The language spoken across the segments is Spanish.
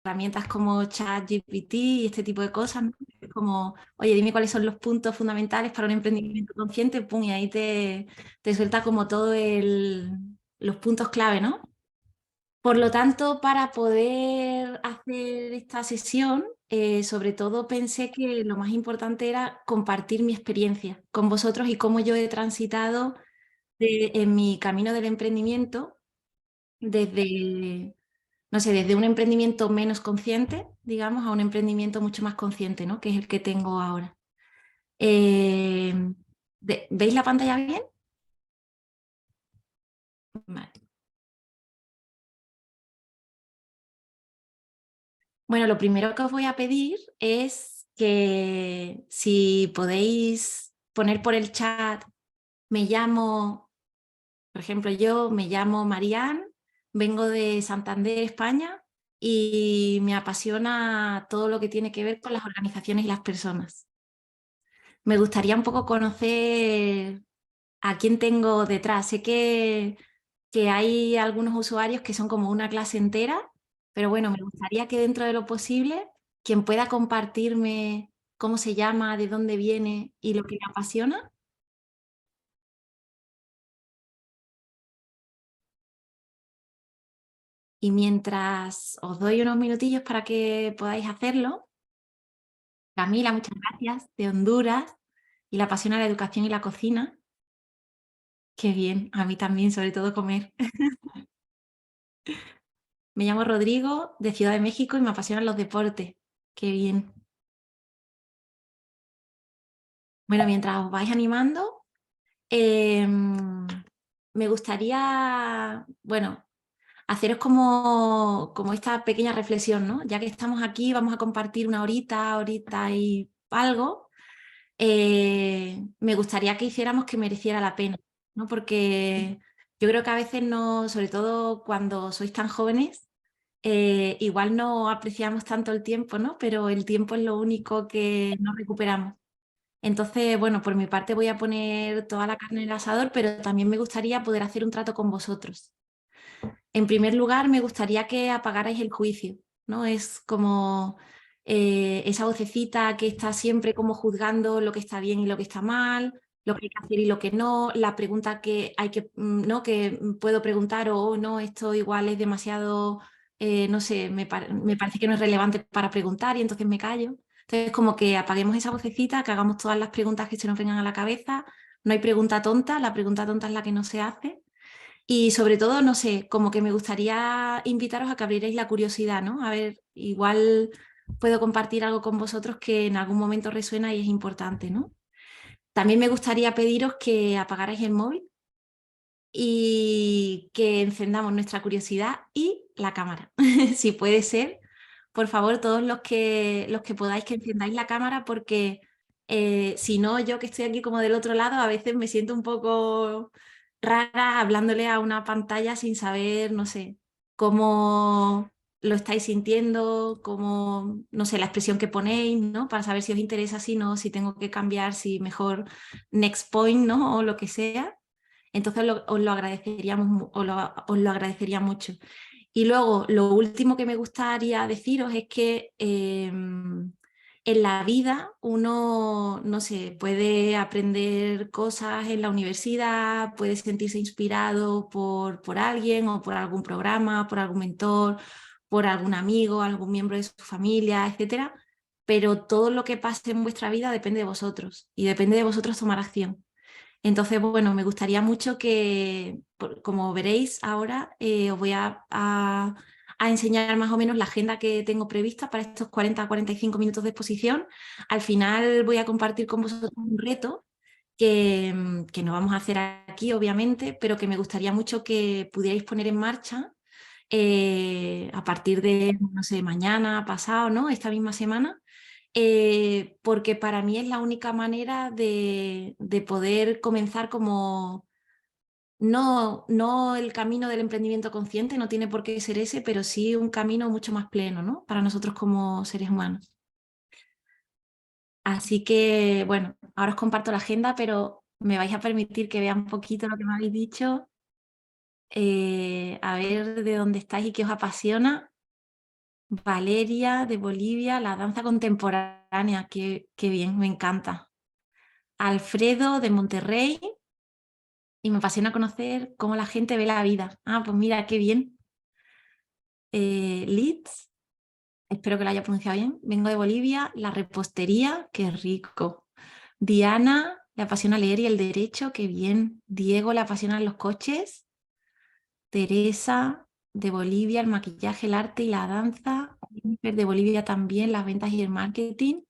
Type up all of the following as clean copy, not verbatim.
herramientas como ChatGPT y este tipo de cosas, ¿no? Es como, oye, dime cuáles son los puntos fundamentales para un emprendimiento consciente, pum, y ahí te suelta como los puntos clave, ¿no? Por lo tanto, para poder hacer esta sesión, sobre todo pensé que lo más importante era compartir mi experiencia con vosotros y cómo yo he transitado en mi camino del emprendimiento desde, no sé, desde un emprendimiento menos consciente, digamos, a un emprendimiento mucho más consciente, ¿no? Que es el que tengo ahora. Eh, ¿Veis la pantalla bien? Vale. Bueno, lo primero que os voy a pedir es que si podéis poner por el chat, me llamo, por ejemplo, yo me llamo Marianne, vengo de Santander, España, y me apasiona todo lo que tiene que ver con las organizaciones y las personas. Me gustaría un poco conocer a quién tengo detrás. Sé que hay algunos usuarios que son como una clase entera, pero bueno, me gustaría que dentro de lo posible, quien pueda compartirme cómo se llama, de dónde viene y lo que le apasiona. Y mientras os doy unos minutillos para que podáis hacerlo, Camila, muchas gracias, de Honduras, y le apasiona la educación y la cocina. Qué bien, a mí también, sobre todo comer. Me llamo Rodrigo, de Ciudad de México, y me apasionan los deportes. Qué bien. Bueno, mientras os vais animando, me gustaría, bueno, haceros como esta pequeña reflexión, ¿no? Ya que estamos aquí, vamos a compartir una horita, horita y algo. Me gustaría que hiciéramos que mereciera la pena, ¿no? Porque yo creo que a veces no, sobre todo cuando sois tan jóvenes, igual no apreciamos tanto el tiempo, ¿no? Pero el tiempo es lo único que no recuperamos. Entonces, bueno, por mi parte voy a poner toda la carne en el asador, pero también me gustaría poder hacer un trato con vosotros. En primer lugar, me gustaría que apagarais el juicio, ¿no? Es como esa vocecita que está siempre como juzgando lo que está bien y lo que está mal, lo que hay que hacer y lo que no, la pregunta que hay que, ¿no? Que puedo preguntar o "Oh, no, esto igual es demasiado, no sé, me parece que no es relevante para preguntar y entonces me callo". Entonces, como que apaguemos esa vocecita, que hagamos todas las preguntas que se nos vengan a la cabeza. No hay pregunta tonta, la pregunta tonta es la que no se hace. Y sobre todo, no sé, como que me gustaría invitaros a que abrierais la curiosidad, ¿no? A ver, igual puedo compartir algo con vosotros que en algún momento resuena y es importante, ¿no? También me gustaría pediros que apagarais el móvil y que encendamos nuestra curiosidad y la cámara. Si puede ser, por favor, todos los que podáis que encendáis la cámara porque si no, yo que estoy aquí como del otro lado, a veces me siento un poco rara hablándole a una pantalla sin saber, no sé, cómo lo estáis sintiendo, cómo, no sé, la expresión que ponéis, ¿no? Para saber si os interesa, si no, si tengo que cambiar, si mejor next point, ¿no? O lo que sea. Entonces os lo agradeceríamos, os lo agradecería mucho. Y luego, lo último que me gustaría deciros es que en la vida uno, no sé, puede aprender cosas en la universidad, puede sentirse inspirado por alguien o por algún programa, por algún mentor, por algún amigo, algún miembro de su familia, etcétera. Pero todo lo que pase en vuestra vida depende de vosotros y depende de vosotros tomar acción. Entonces, bueno, me gustaría mucho que, como veréis ahora, os voy a enseñar más o menos la agenda que tengo prevista para estos 40 a 45 minutos de exposición. Al final voy a compartir con vosotros un reto que no vamos a hacer aquí, obviamente, pero que me gustaría mucho que pudierais poner en marcha a partir de, no sé, mañana, pasado, ¿no? Esta misma semana, porque para mí es la única manera de poder comenzar como, no el camino del emprendimiento consciente, no tiene por qué ser ese, pero sí un camino mucho más pleno, ¿no? Para nosotros como seres humanos. Así que, bueno, ahora os comparto la agenda, pero me vais a permitir que vea un poquito lo que me habéis dicho, a ver de dónde estáis y qué os apasiona. Valeria de Bolivia, la danza contemporánea, qué bien, me encanta. Alfredo de Monterrey, y me apasiona conocer cómo la gente ve la vida. Ah, pues mira, qué bien. Leeds, espero que lo haya pronunciado bien. Vengo de Bolivia, la repostería, qué rico. Diana, le apasiona leer y el derecho, qué bien. Diego, le apasionan los coches. Teresa, de Bolivia, el maquillaje, el arte y la danza. Jennifer, de Bolivia también, las ventas y el marketing.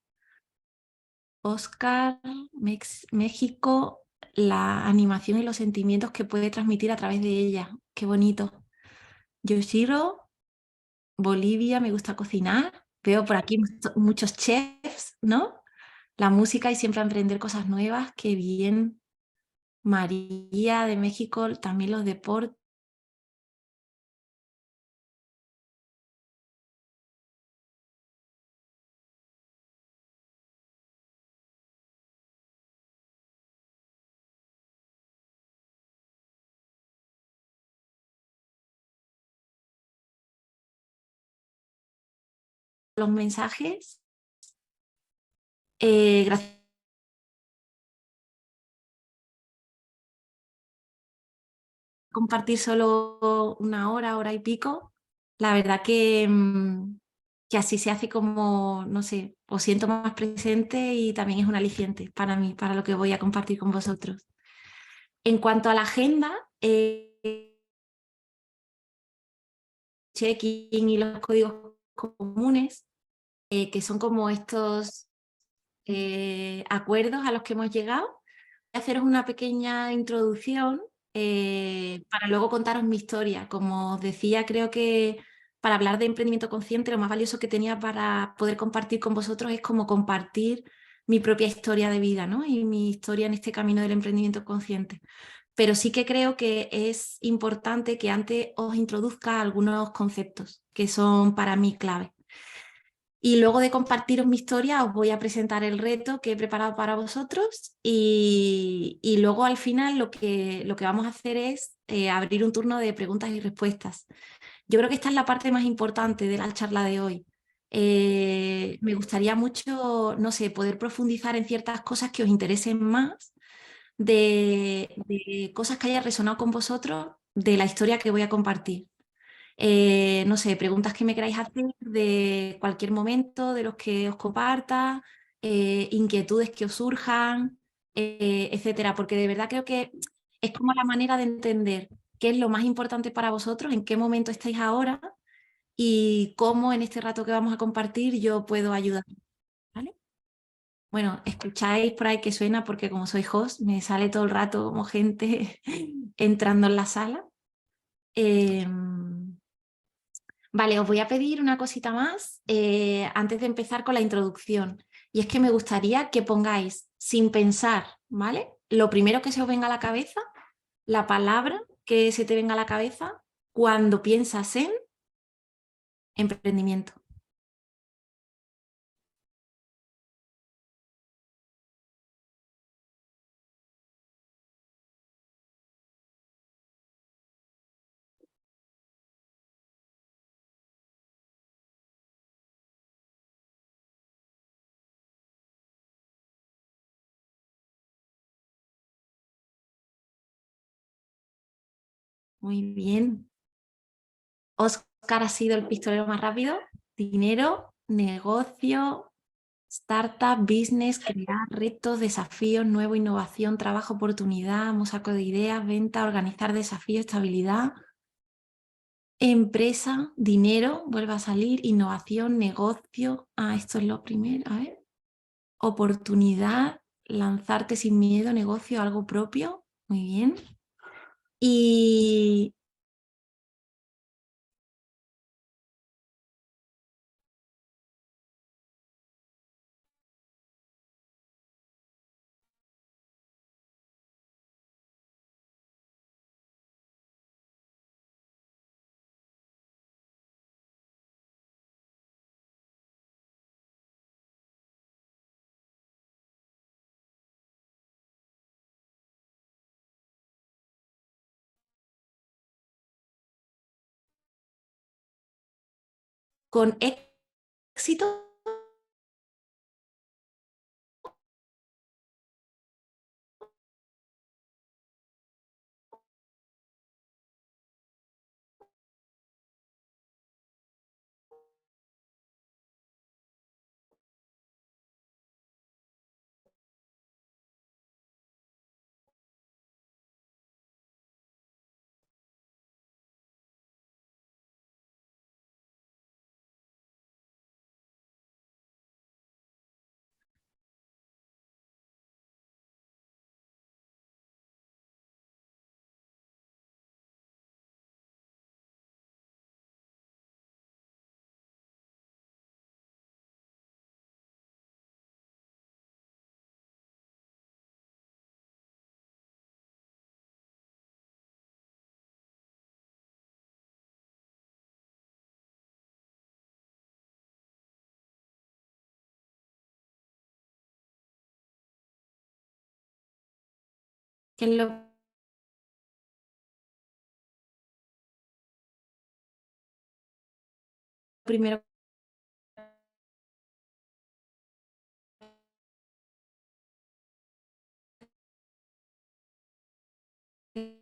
Oscar, México, la animación y los sentimientos que puede transmitir a través de ella. Qué bonito. Yoshiro, Bolivia, me gusta cocinar. Veo por aquí muchos chefs, ¿no? La música y siempre aprender cosas nuevas. Qué bien. María, de México, también los deportes. Los mensajes. Gracias por compartir solo una hora, hora y pico. La verdad que así se hace como, no sé, os siento más presente y también es un aliciente para mí, para lo que voy a compartir con vosotros. En cuanto a la agenda, check-in y los códigos comunes, que son como estos acuerdos a los que hemos llegado. Voy a haceros una pequeña introducción para luego contaros mi historia. Como os decía, creo que para hablar de emprendimiento consciente, lo más valioso que tenía para poder compartir con vosotros es como compartir mi propia historia de vida, ¿no? Y mi historia en este camino del emprendimiento consciente. Pero sí que creo que es importante que antes os introduzca algunos conceptos que son para mí clave. Y luego de compartiros mi historia, os voy a presentar el reto que he preparado para vosotros y luego al final lo que vamos a hacer es abrir un turno de preguntas y respuestas. Yo creo que esta es la parte más importante de la charla de hoy. Me gustaría mucho, no sé, poder profundizar en ciertas cosas que os interesen más, de cosas que hayan resonado con vosotros, de la historia que voy a compartir. No sé, preguntas que me queráis hacer de cualquier momento, de los que os comparta, inquietudes que os surjan, etcétera, porque de verdad creo que es como la manera de entender qué es lo más importante para vosotros, en qué momento estáis ahora y cómo en este rato que vamos a compartir yo puedo ayudar, ¿vale? Bueno, escucháis por ahí que suena porque como soy host me sale todo el rato como gente entrando en la sala. Vale, os voy a pedir una cosita más antes de empezar con la introducción. Y es que me gustaría que pongáis sin pensar, ¿vale? Lo primero que se os venga a la cabeza, la palabra que se te venga a la cabeza cuando piensas en emprendimiento. Muy bien. Oscar ha sido el pistolero más rápido. Dinero, negocio, startup, business, crear retos, desafíos, nuevo, innovación, trabajo, oportunidad, mosaico de ideas, venta, organizar desafíos, estabilidad, empresa, dinero, vuelve a salir, innovación, negocio. Ah, esto es lo primero. A ver. Oportunidad, lanzarte sin miedo, negocio, algo propio. Muy bien. Y con éxito. Que es lo primero que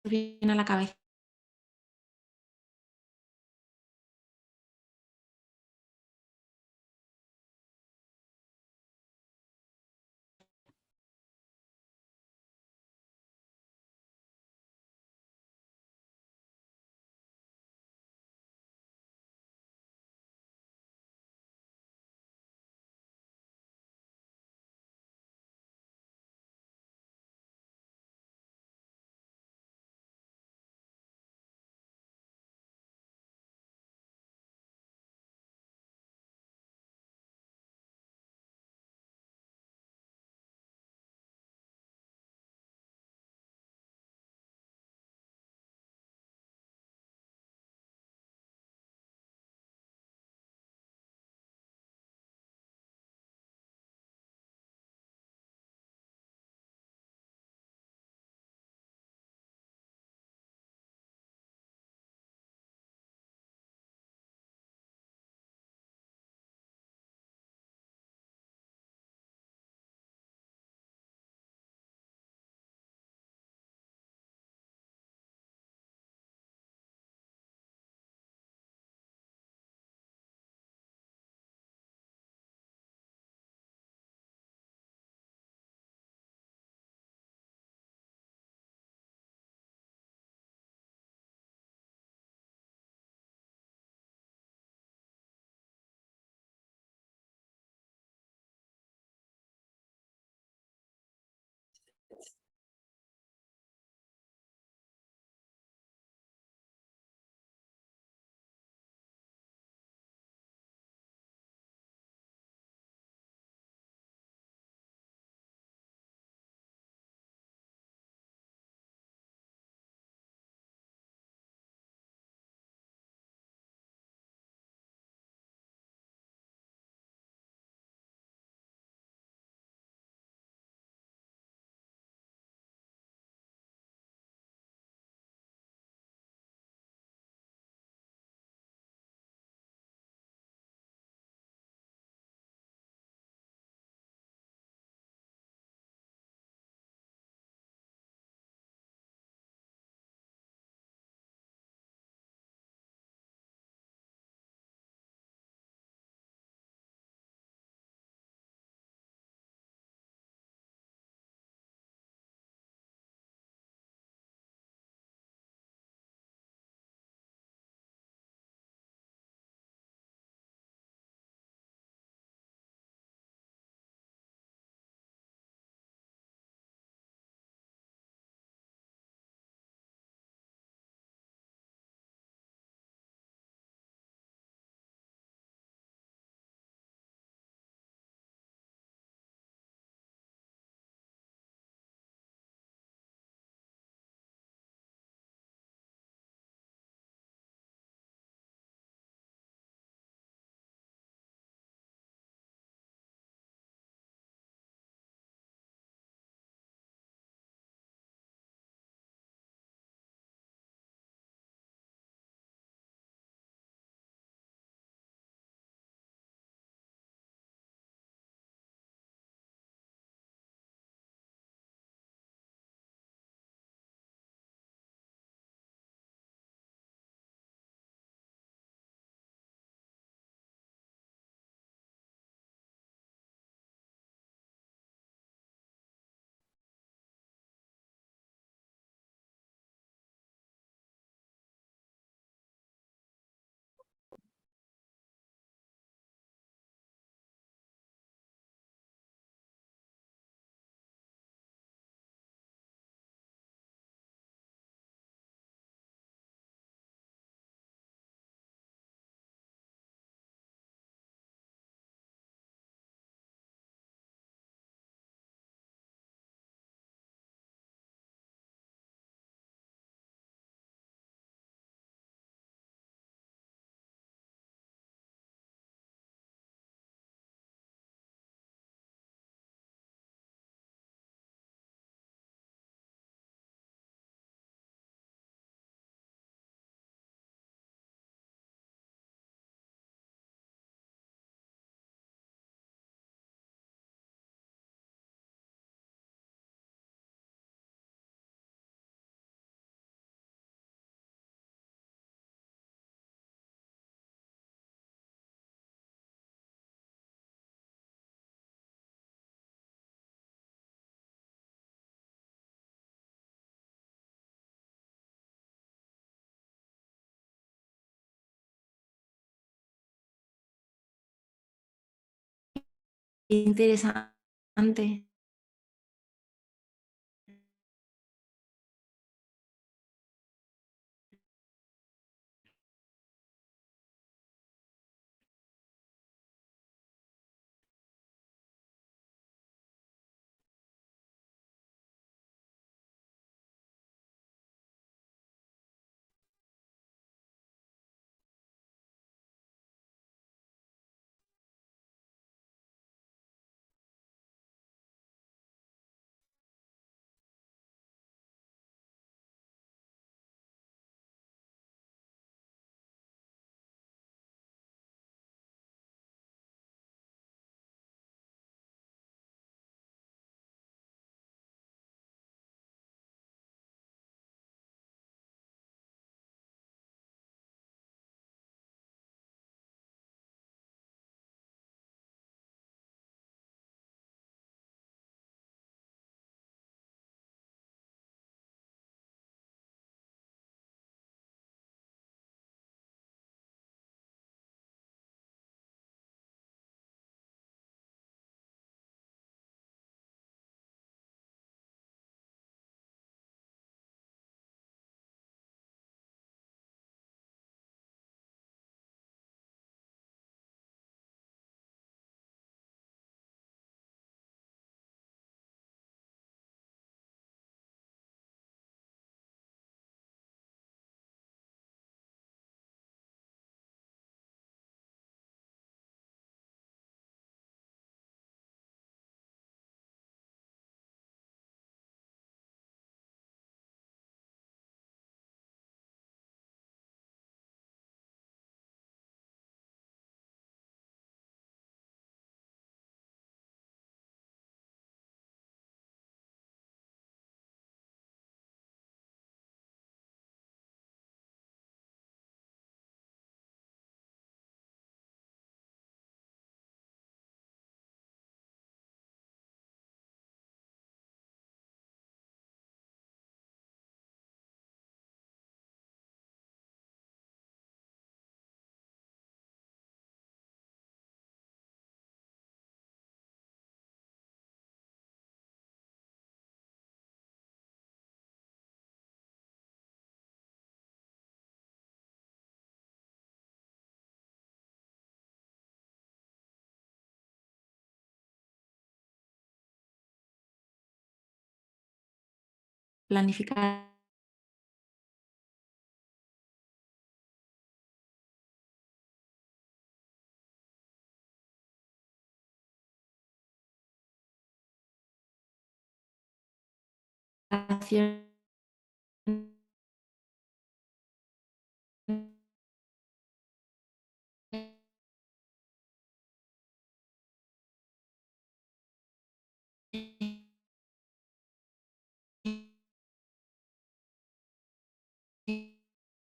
viene a la cabeza. interesante. Planificar acciones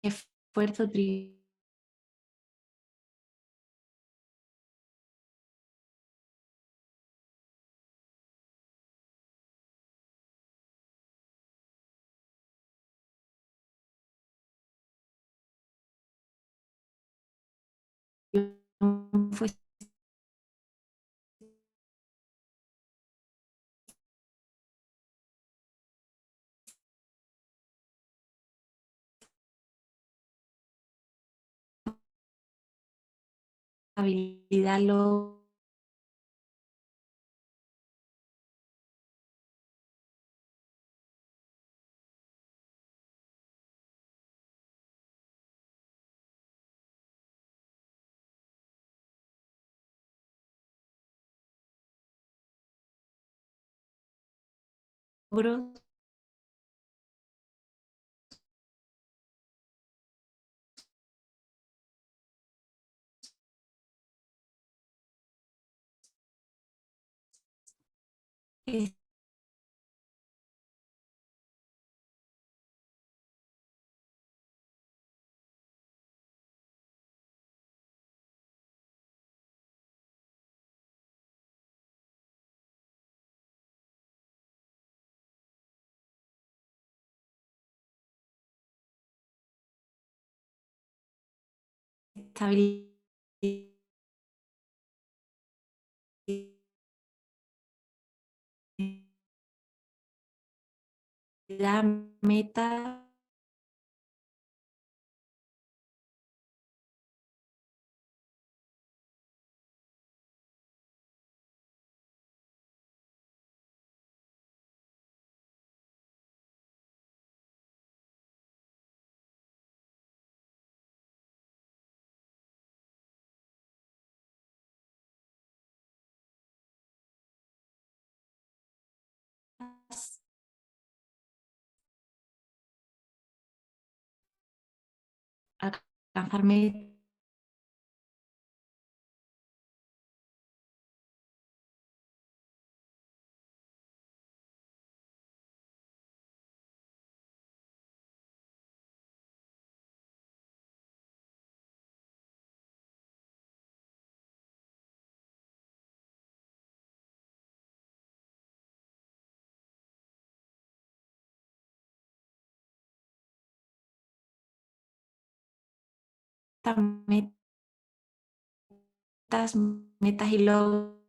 esfuerzo, triunfo, estabilidad, logros, estabilidad creatividad, metas, alcanzar metas. Metas, metas y logros.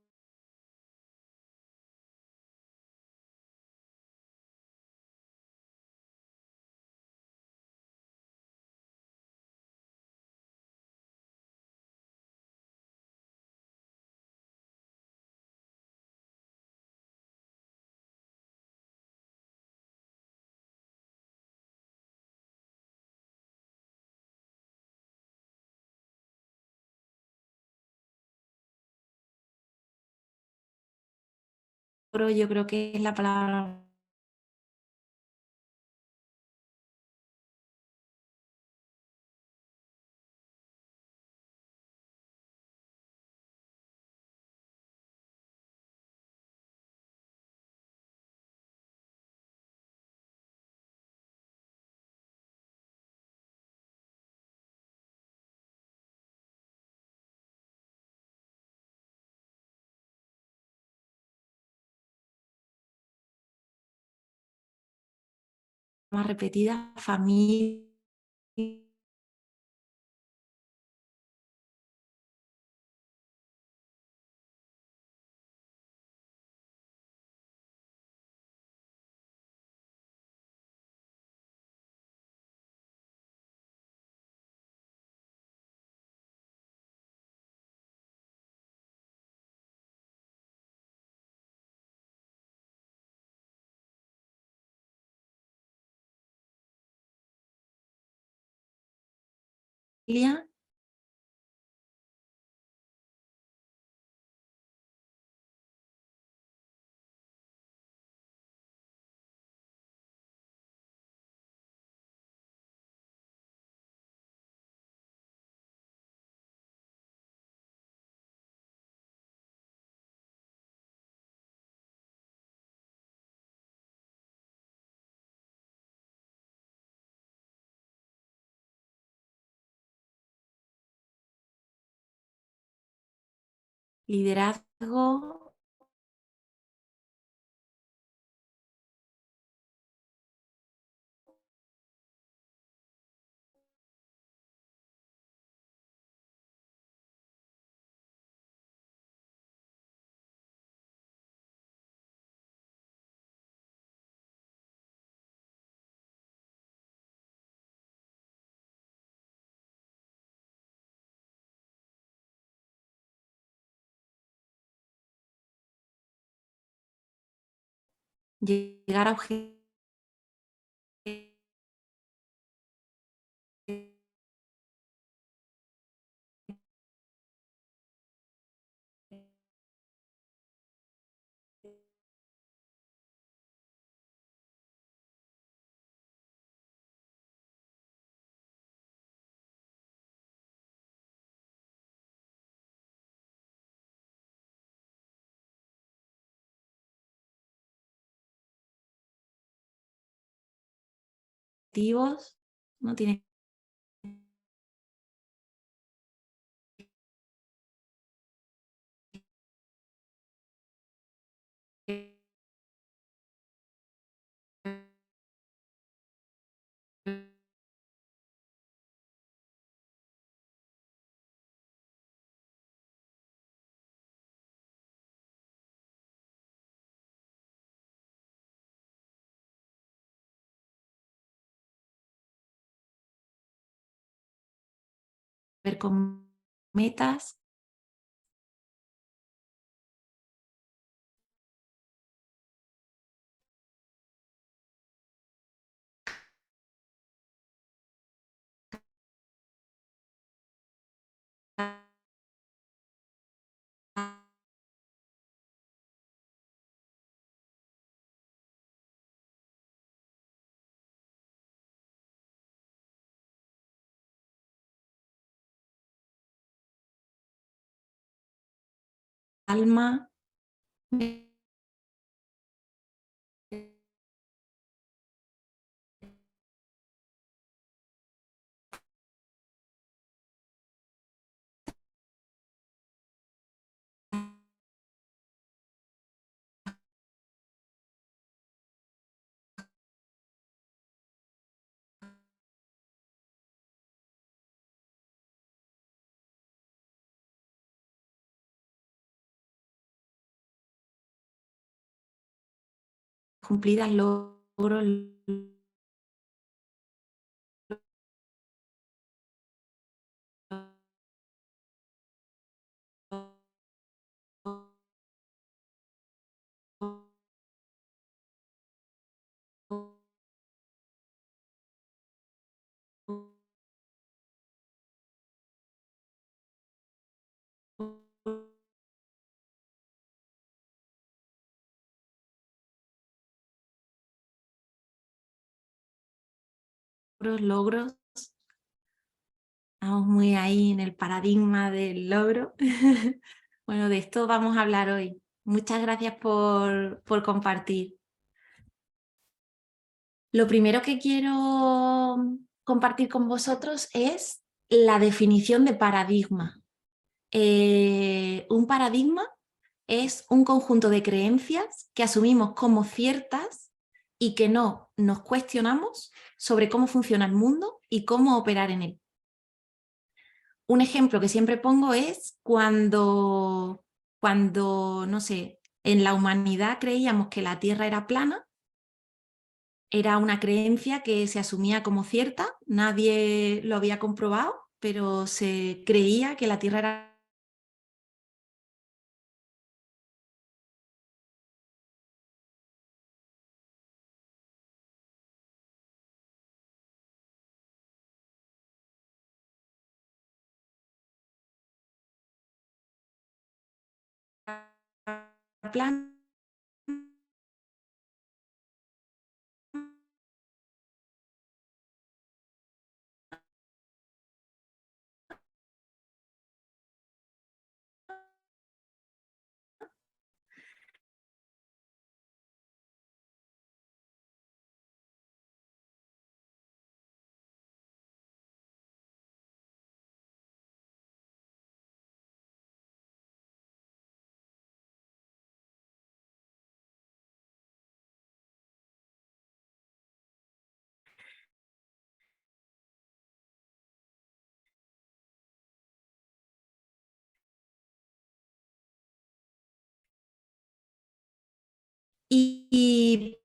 Yo creo que es la palabra. Más repetida, familia, liderazgo, llegar a objetivos. No tiene que con metas. Alma, cumplidas, logros, logros. Estamos muy ahí en el paradigma del logro. Bueno, de esto vamos a hablar hoy. Muchas gracias por compartir. Lo primero que quiero compartir con vosotros es la definición de paradigma. Un paradigma es un conjunto de creencias que asumimos como ciertas y que no nos cuestionamos sobre cómo funciona el mundo y cómo operar en él. Un ejemplo que siempre pongo es cuando, no sé, en la humanidad creíamos que la Tierra era plana. Era una creencia que se asumía como cierta, nadie lo había comprobado, pero se creía que la Tierra era plana. Y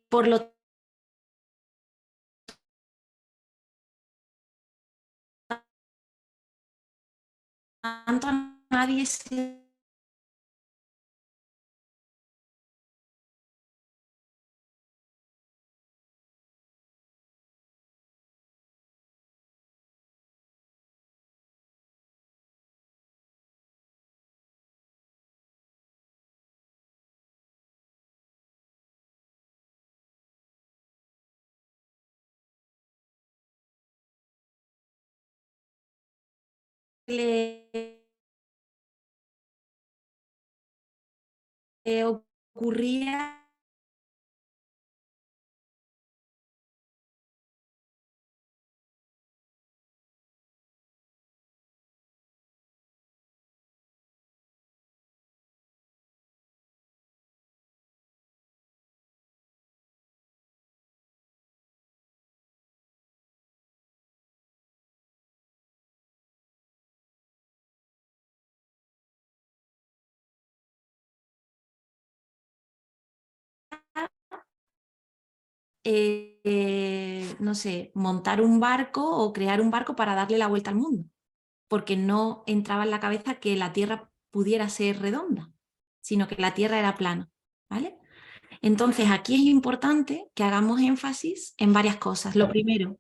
por lo tanto nadie se le ocurría no sé, montar un barco o crear un barco para darle la vuelta al mundo, porque no entraba en la cabeza que la Tierra pudiera ser redonda, sino que la Tierra era plana, ¿vale? Entonces, aquí es importante que hagamos énfasis en varias cosas. Lo primero,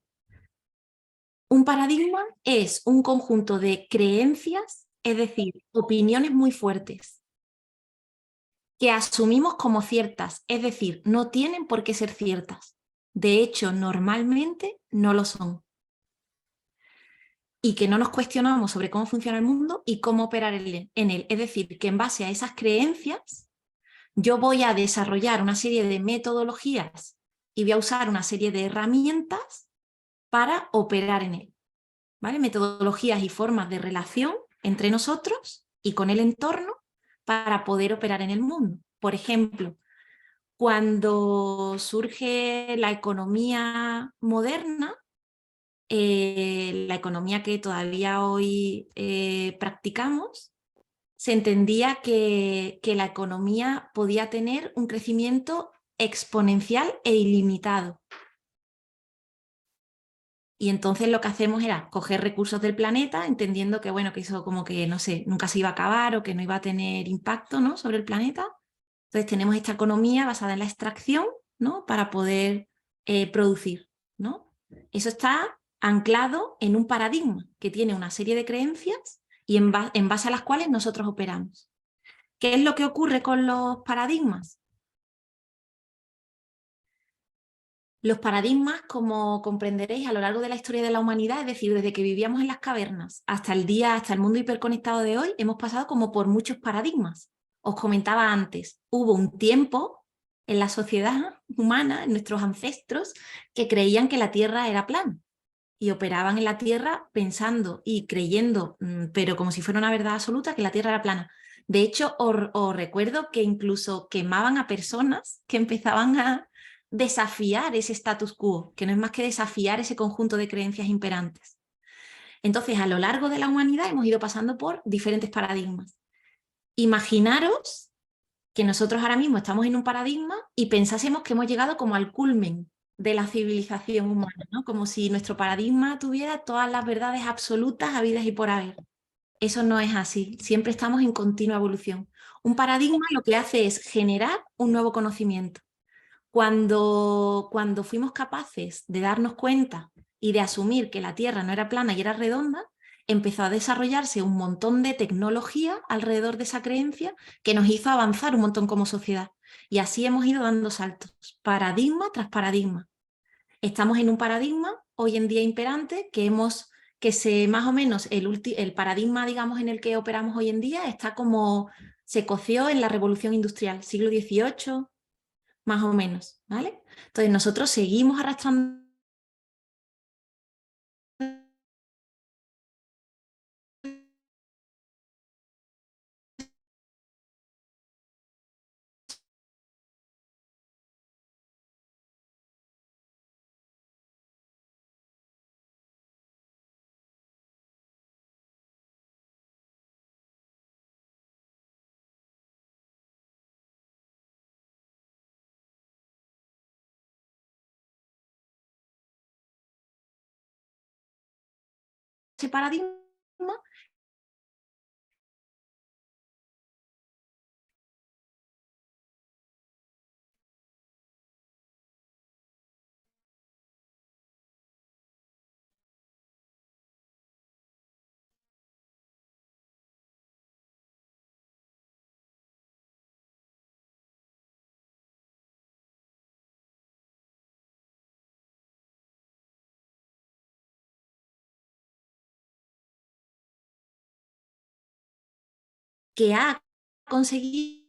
un paradigma es un conjunto de creencias, es decir, opiniones muy fuertes, que asumimos como ciertas, es decir, no tienen por qué ser ciertas. De hecho, normalmente no lo son. Y que no nos cuestionamos sobre cómo funciona el mundo y cómo operar en él. Es decir, que en base a esas creencias yo voy a desarrollar una serie de metodologías y voy a usar una serie de herramientas para operar en él. ¿Vale? Metodologías y formas de relación entre nosotros y con el entorno para poder operar en el mundo. Por ejemplo, cuando surge la economía moderna, la economía que todavía hoy practicamos, se entendía que la economía podía tener un crecimiento exponencial e ilimitado. Y entonces lo que hacemos era coger recursos del planeta, entendiendo que, bueno, que eso como que, no sé, nunca se iba a acabar o que no iba a tener impacto, ¿no?, sobre el planeta. Entonces tenemos esta economía basada en la extracción, ¿no?, para poder producir, ¿no? Eso está anclado en un paradigma que tiene una serie de creencias y en base a las cuales nosotros operamos. ¿Qué es lo que ocurre con los paradigmas? Los paradigmas, como comprenderéis, a lo largo de la historia de la humanidad, es decir, desde que vivíamos en las cavernas hasta el día, hasta el mundo hiperconectado de hoy, hemos pasado como por muchos paradigmas. Os comentaba antes, hubo un tiempo en la sociedad humana, en nuestros ancestros, que creían que la Tierra era plana y operaban en la Tierra pensando y creyendo, pero como si fuera una verdad absoluta, que la Tierra era plana. De hecho, os recuerdo que incluso quemaban a personas que empezaban a desafiar ese status quo, que no es más que desafiar ese conjunto de creencias imperantes. Entonces, a lo largo de la humanidad hemos ido pasando por diferentes paradigmas. Imaginaros que nosotros ahora mismo estamos en un paradigma y pensásemos que hemos llegado como al culmen de la civilización humana, ¿no? Como si nuestro paradigma tuviera todas las verdades absolutas habidas y por haber. Eso no es así, siempre estamos en continua evolución. Un paradigma lo que hace es generar un nuevo conocimiento. Cuando fuimos capaces de darnos cuenta y de asumir que la Tierra no era plana y era redonda, empezó a desarrollarse un montón de tecnología alrededor de esa creencia que nos hizo avanzar un montón como sociedad. Y así hemos ido dando saltos, paradigma tras paradigma. Estamos en un paradigma hoy en día imperante que se más o menos el paradigma, digamos, en el que operamos hoy en día está como se coció en la Revolución Industrial, siglo XVIII, más o menos, ¿vale? Entonces nosotros seguimos arrastrando ese paradigma, que ha conseguido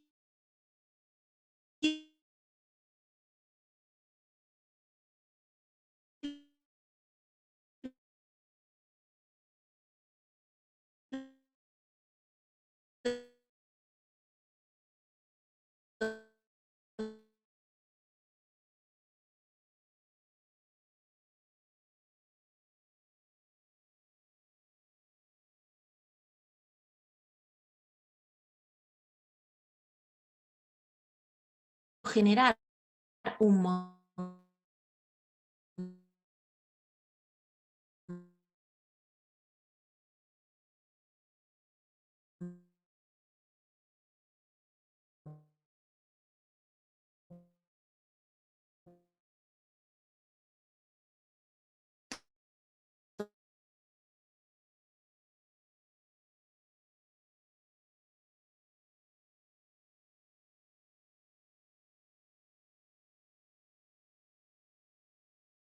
generar un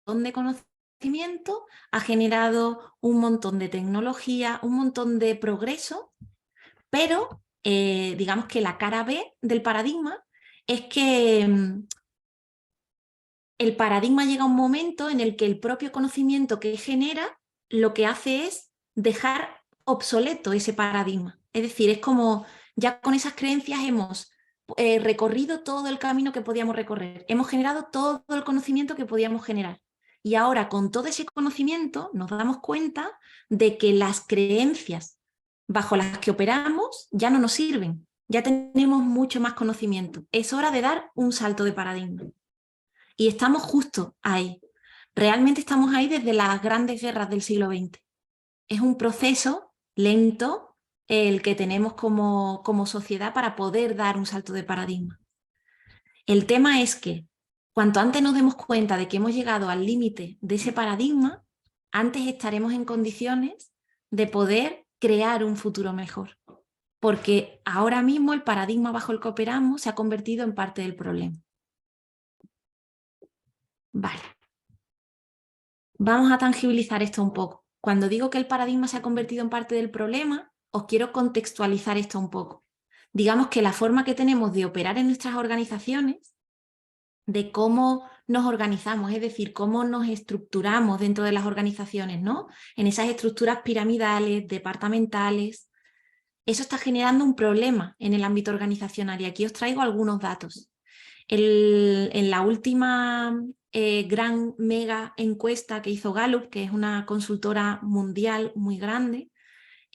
de conocimiento, ha generado un montón de tecnología, un montón de progreso, pero digamos que la cara B del paradigma es que el paradigma llega a un momento en el que el propio conocimiento que genera lo que hace es dejar obsoleto ese paradigma. Es decir, es como ya con esas creencias hemos recorrido todo el camino que podíamos recorrer, hemos generado todo el conocimiento que podíamos generar. Y ahora con todo ese conocimiento nos damos cuenta de que las creencias bajo las que operamos ya no nos sirven, ya tenemos mucho más conocimiento. Es hora de dar un salto de paradigma. Y estamos justo ahí. Realmente estamos ahí desde las grandes guerras del siglo XX. Es un proceso lento el que tenemos como sociedad para poder dar un salto de paradigma. El tema es que cuanto antes nos demos cuenta de que hemos llegado al límite de ese paradigma, antes estaremos en condiciones de poder crear un futuro mejor. Porque ahora mismo el paradigma bajo el que operamos se ha convertido en parte del problema. Vale. Vamos a tangibilizar esto un poco. Cuando digo que el paradigma se ha convertido en parte del problema, os quiero contextualizar esto un poco. Digamos que la forma que tenemos de operar en nuestras organizaciones, de cómo nos organizamos, es decir, cómo nos estructuramos dentro de las organizaciones, ¿no? En esas estructuras piramidales, departamentales, eso está generando un problema en el ámbito organizacional y aquí os traigo algunos datos. En la última gran mega encuesta que hizo Gallup, que es una consultora mundial muy grande,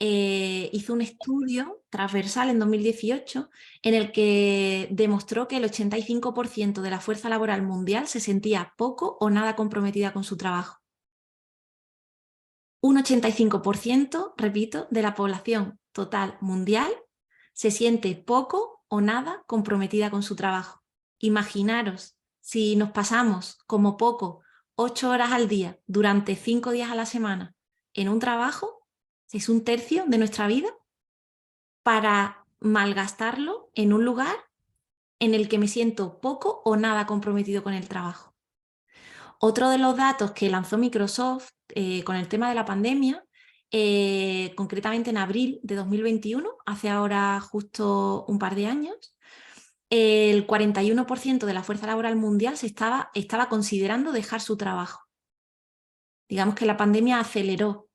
hizo un estudio transversal en 2018 en el que demostró que el 85% de la fuerza laboral mundial se sentía poco o nada comprometida con su trabajo. Un 85%, repito, de la población total mundial se siente poco o nada comprometida con su trabajo. Imaginaros si nos pasamos como poco 8 horas al día durante 5 días a la semana en un trabajo, es un tercio de nuestra vida, para malgastarlo en un lugar en el que me siento poco o nada comprometido con el trabajo. Otro de los datos que lanzó Microsoft con el tema de la pandemia, concretamente en abril de 2021, hace ahora justo un par de años, el 41% de la fuerza laboral mundial estaba considerando dejar su trabajo. Digamos que la pandemia aceleró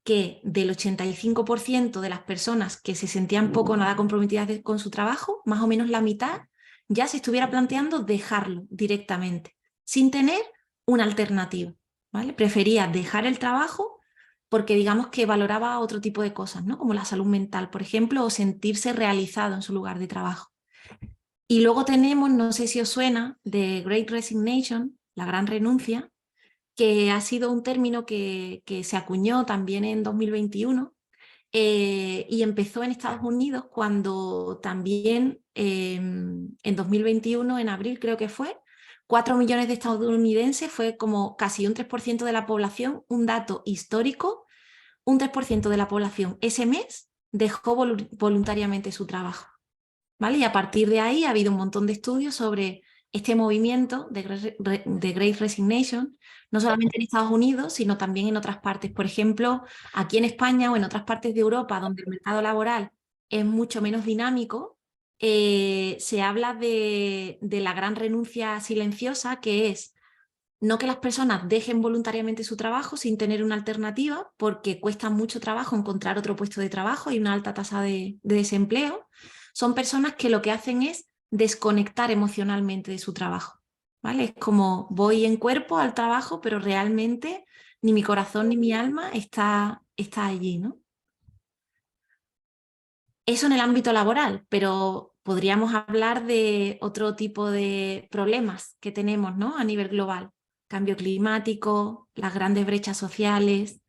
que del 85% de las personas que se sentían poco o nada comprometidas con su trabajo, más o menos la mitad ya se estuviera planteando dejarlo directamente, sin tener una alternativa, ¿vale? Prefería dejar el trabajo porque digamos que valoraba otro tipo de cosas, ¿no? Como la salud mental, por ejemplo, o sentirse realizado en su lugar de trabajo. Y luego tenemos, no sé si os suena, The Great Resignation, la gran renuncia, que ha sido un término que se acuñó también en 2021 y empezó en Estados Unidos cuando también en 2021, en abril creo que fue, 4 millones de estadounidenses, fue como casi un 3% de la población, un dato histórico, un 3% de la población ese mes dejó voluntariamente su trabajo. ¿Vale? Y a partir de ahí ha habido un montón de estudios sobre este movimiento de Great Resignation, no solamente en Estados Unidos, sino también en otras partes. Por ejemplo, aquí en España o en otras partes de Europa, donde el mercado laboral es mucho menos dinámico, se habla de la gran renuncia silenciosa, que es no que las personas dejen voluntariamente su trabajo sin tener una alternativa, porque cuesta mucho trabajo encontrar otro puesto de trabajo y una alta tasa de desempleo. Son personas que lo que hacen es desconectar emocionalmente de su trabajo, ¿vale? Es como voy en cuerpo al trabajo, pero realmente ni mi corazón ni mi alma está allí, ¿no? Eso en el ámbito laboral, pero podríamos hablar de otro tipo de problemas que tenemos, ¿no? A nivel global. Cambio climático, las grandes brechas sociales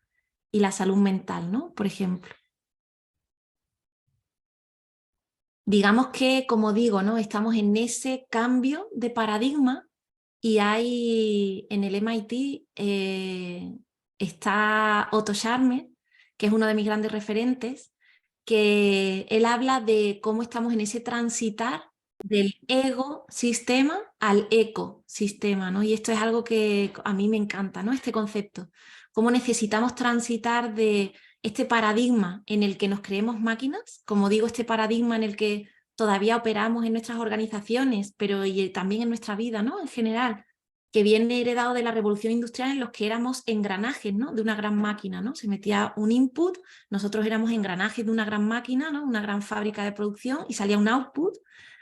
y la salud mental, ¿no? Por ejemplo. Digamos que, como digo, ¿no? Estamos en ese cambio de paradigma y hay en el MIT está Otto Scharmer, que es uno de mis grandes referentes, que él habla de cómo estamos en ese transitar del ego-sistema al ecosistema, ¿no? Y esto es algo que a mí me encanta, ¿no? Este concepto. Cómo necesitamos transitar de este paradigma en el que nos creemos máquinas, como digo, este paradigma en el que todavía operamos en nuestras organizaciones, pero también en nuestra vida, ¿no? En general, que viene heredado de la revolución industrial en los que éramos engranajes, ¿no? De una gran máquina, ¿no? Se metía un input, nosotros éramos engranajes de una gran máquina, ¿no? Una gran fábrica de producción y salía un output.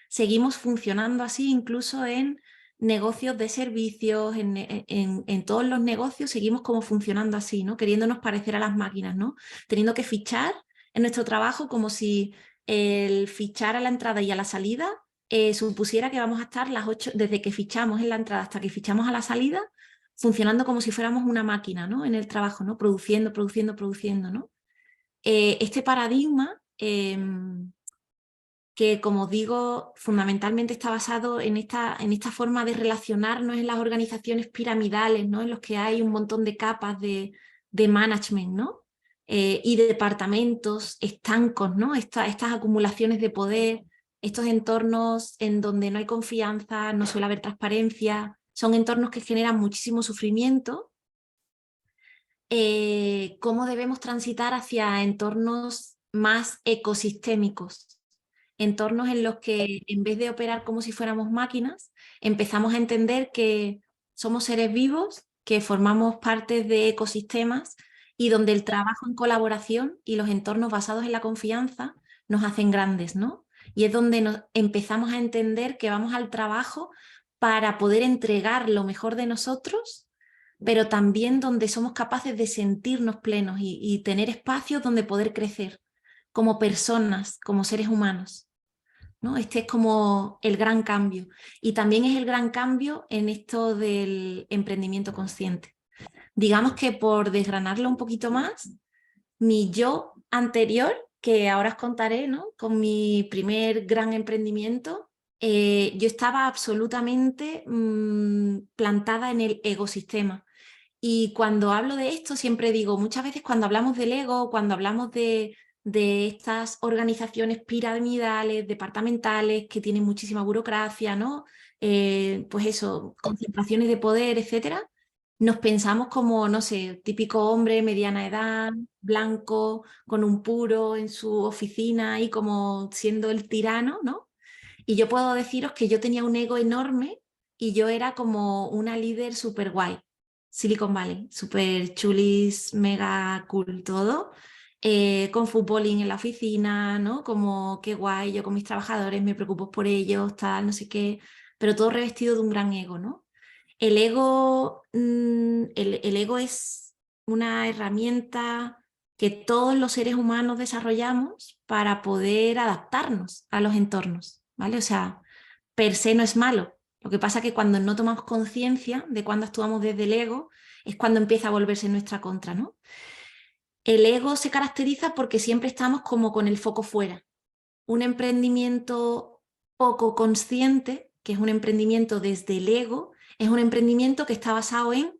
Seguimos funcionando así incluso en negocios de servicios, en todos los negocios seguimos como funcionando así, ¿no? Queriéndonos parecer a las máquinas, ¿no? Teniendo que fichar en nuestro trabajo como si el fichar a la entrada y a la salida supusiera que vamos a estar las 8, desde que fichamos en la entrada hasta que fichamos a la salida, funcionando como si fuéramos una máquina, ¿no? En el trabajo, ¿no? Produciendo, produciendo, produciendo, ¿no? Este paradigma que, como digo, fundamentalmente está basado en esta forma de relacionarnos en las organizaciones piramidales, ¿no? En los que hay un montón de capas de management, ¿no? Y de departamentos estancos, ¿no? Estas acumulaciones de poder, estos entornos en donde no hay confianza, no suele haber transparencia, son entornos que generan muchísimo sufrimiento. ¿Cómo debemos transitar hacia entornos más ecosistémicos? Entornos en los que, en vez de operar como si fuéramos máquinas, empezamos a entender que somos seres vivos, que formamos parte de ecosistemas y donde el trabajo en colaboración y los entornos basados en la confianza nos hacen grandes, ¿no? Y es donde empezamos a entender que vamos al trabajo para poder entregar lo mejor de nosotros, pero también donde somos capaces de sentirnos plenos y tener espacios donde poder crecer como personas, como seres humanos, ¿no? Este es como el gran cambio. Y también es el gran cambio en esto del emprendimiento consciente. Digamos que, por desgranarlo un poquito más, mi yo anterior, que ahora os contaré, ¿no? Con mi primer gran emprendimiento, yo estaba absolutamente plantada en el ecosistema. Y cuando hablo de esto, siempre digo, muchas veces cuando hablamos del ego, cuando hablamos de estas organizaciones piramidales, departamentales, que tienen muchísima burocracia, ¿no? Pues eso, concentraciones de poder, etcétera, nos pensamos como, no sé, típico hombre, mediana edad, blanco, con un puro en su oficina y como siendo el tirano, ¿no? Y yo puedo deciros que yo tenía un ego enorme y yo era como una líder súper guay. Silicon Valley, súper chulis, mega cool todo, con futboling en la oficina, ¿no? Como qué guay, yo con mis trabajadores me preocupo por ellos, tal, no sé qué, pero todo revestido de un gran ego, ¿no? El ego, el ego es una herramienta que todos los seres humanos desarrollamos para poder adaptarnos a los entornos, ¿vale? O sea, per se no es malo. Lo que pasa es que cuando no tomamos conciencia de cuando actuamos desde el ego, es cuando empieza a volverse en nuestra contra, ¿no? El ego se caracteriza porque siempre estamos como con el foco fuera. Un emprendimiento poco consciente, que es un emprendimiento desde el ego, es un emprendimiento que está basado en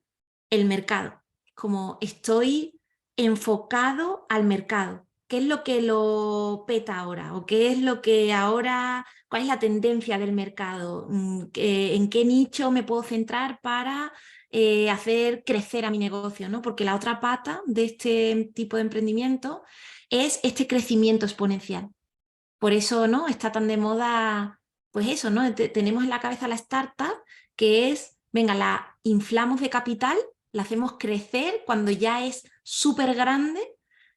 el mercado. Como estoy enfocado al mercado. ¿Qué es lo que lo peta ahora? ¿O qué es lo que ahora, cuál es la tendencia del mercado? ¿En qué nicho me puedo centrar para hacer crecer a mi negocio? ¿No? Porque la otra pata de este tipo de emprendimiento es este crecimiento exponencial. Por eso, ¿no? Está tan de moda, pues eso, ¿no? Tenemos en la cabeza la startup, que es, venga, la inflamos de capital, la hacemos crecer cuando ya es súper grande,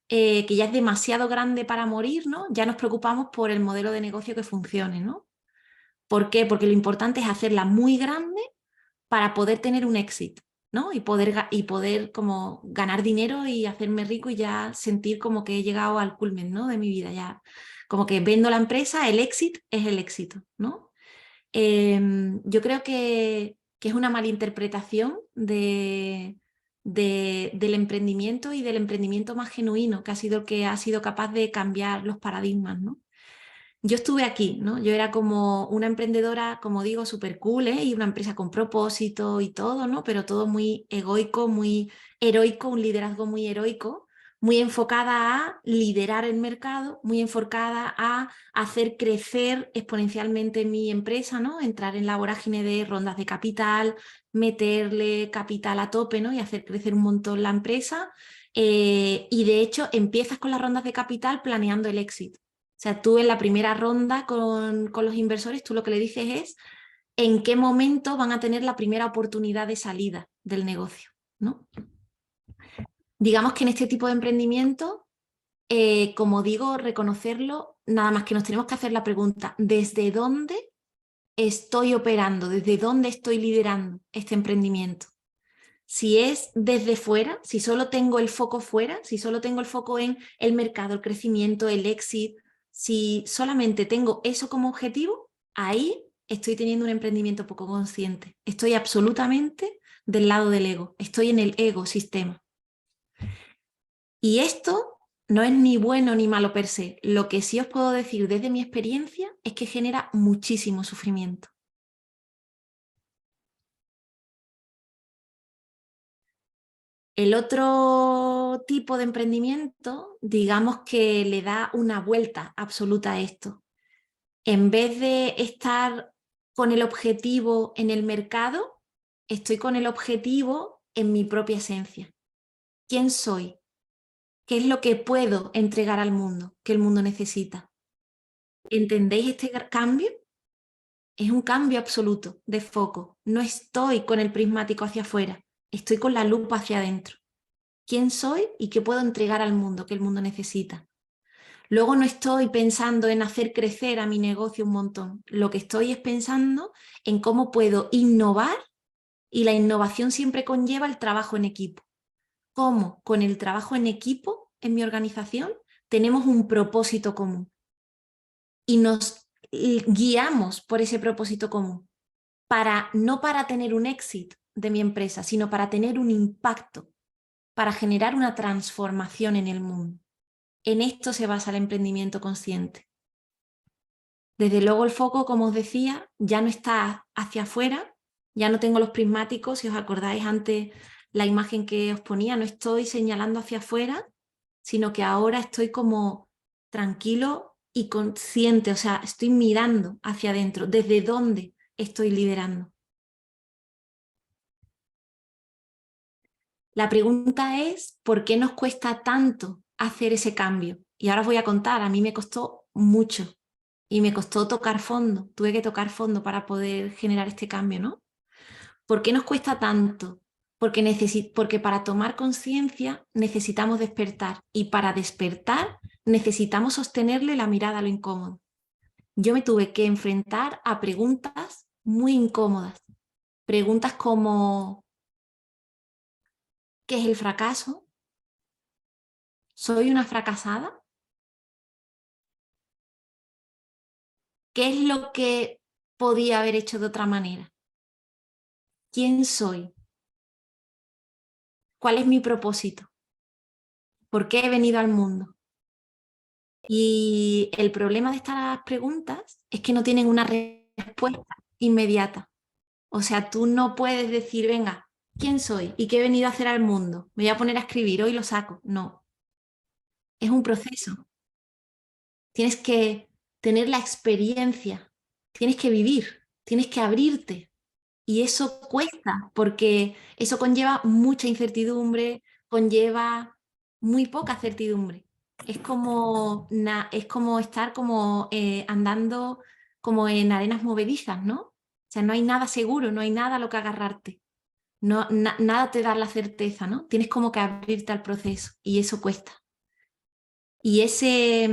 que ya es demasiado grande para morir, ¿no? Ya nos preocupamos por el modelo de negocio que funcione, ¿no? ¿Por qué? Porque lo importante es hacerla muy grande para poder tener un éxito, ¿no? Y poder como ganar dinero y hacerme rico y ya sentir como que he llegado al culmen, ¿no? De mi vida, ya como que vendo la empresa, el éxito es el éxito, ¿no? Yo creo que es una malinterpretación del emprendimiento y del emprendimiento más genuino, que ha sido el que ha sido capaz de cambiar los paradigmas, ¿no? Yo estuve aquí, ¿no? Yo era como una emprendedora, como digo, súper cool, ¿eh? Y una empresa con propósito y todo, ¿no? Pero todo muy egoico, muy heroico, un liderazgo muy heroico, muy enfocada a liderar el mercado, muy enfocada a hacer crecer exponencialmente mi empresa, ¿no? Entrar en la vorágine de rondas de capital, meterle capital a tope, ¿no? Y hacer crecer un montón la empresa. Y de hecho empiezas con las rondas de capital planeando el éxito. O sea, tú en la primera ronda con los inversores, tú lo que le dices es en qué momento van a tener la primera oportunidad de salida del negocio, ¿no? Digamos que en este tipo de emprendimiento, como digo, reconocerlo, nada más que nos tenemos que hacer la pregunta, ¿desde dónde estoy operando? ¿Desde dónde estoy liderando este emprendimiento? Si es desde fuera, si solo tengo el foco fuera, si solo tengo el foco en el mercado, el crecimiento, el éxito, si solamente tengo eso como objetivo, ahí estoy teniendo un emprendimiento poco consciente. Estoy absolutamente del lado del ego, estoy en el ecosistema. Y esto no es ni bueno ni malo per se. Lo que sí os puedo decir desde mi experiencia es que genera muchísimo sufrimiento. El otro tipo de emprendimiento, digamos que le da una vuelta absoluta a esto. En vez de estar con el objetivo en el mercado, estoy con el objetivo en mi propia esencia. ¿Quién soy? ¿Qué es lo que puedo entregar al mundo, que el mundo necesita? ¿Entendéis este cambio? Es un cambio absoluto de foco. No estoy con el prismático hacia afuera, estoy con la lupa hacia adentro. ¿Quién soy y qué puedo entregar al mundo que el mundo necesita? Luego no estoy pensando en hacer crecer a mi negocio un montón. Lo que estoy es pensando en cómo puedo innovar, y la innovación siempre conlleva el trabajo en equipo. ¿Cómo? Con el trabajo en equipo en mi organización tenemos un propósito común y nos guiamos por ese propósito común. No para tener un éxito de mi empresa, sino para tener un impacto, para generar una transformación en el mundo. En esto se basa el emprendimiento consciente. Desde luego el foco, como os decía, ya no está hacia afuera, ya no tengo los prismáticos, si os acordáis antes la imagen que os ponía, no estoy señalando hacia afuera, sino que ahora estoy como tranquilo y consciente, o sea, estoy mirando hacia adentro, desde dónde estoy liderando. La pregunta es, ¿por qué nos cuesta tanto hacer ese cambio? Y ahora os voy a contar, a mí me costó mucho y me costó tocar fondo, tuve que tocar fondo para poder generar este cambio, ¿no? ¿Por qué nos cuesta tanto? Porque para tomar conciencia necesitamos despertar y para despertar necesitamos sostenerle la mirada a lo incómodo. Yo me tuve que enfrentar a preguntas muy incómodas, preguntas como ¿qué es el fracaso? ¿Soy una fracasada? ¿Qué es lo que podía haber hecho de otra manera? ¿Quién soy? ¿Cuál es mi propósito? ¿Por qué he venido al mundo? Y el problema de estas preguntas es que no tienen una respuesta inmediata. O sea, tú no puedes decir, venga, ¿quién soy? ¿Y qué he venido a hacer al mundo? Me voy a poner a escribir, hoy lo saco. No, es un proceso. Tienes que tener la experiencia, tienes que vivir, tienes que abrirte. Y eso cuesta, porque eso conlleva mucha incertidumbre, conlleva muy poca certidumbre. Es como estar como andando como en arenas movedizas, ¿no? O sea, no hay nada seguro, no hay nada a lo que agarrarte. No, nada te da la certeza, ¿no? Tienes como que abrirte al proceso y eso cuesta. Y ese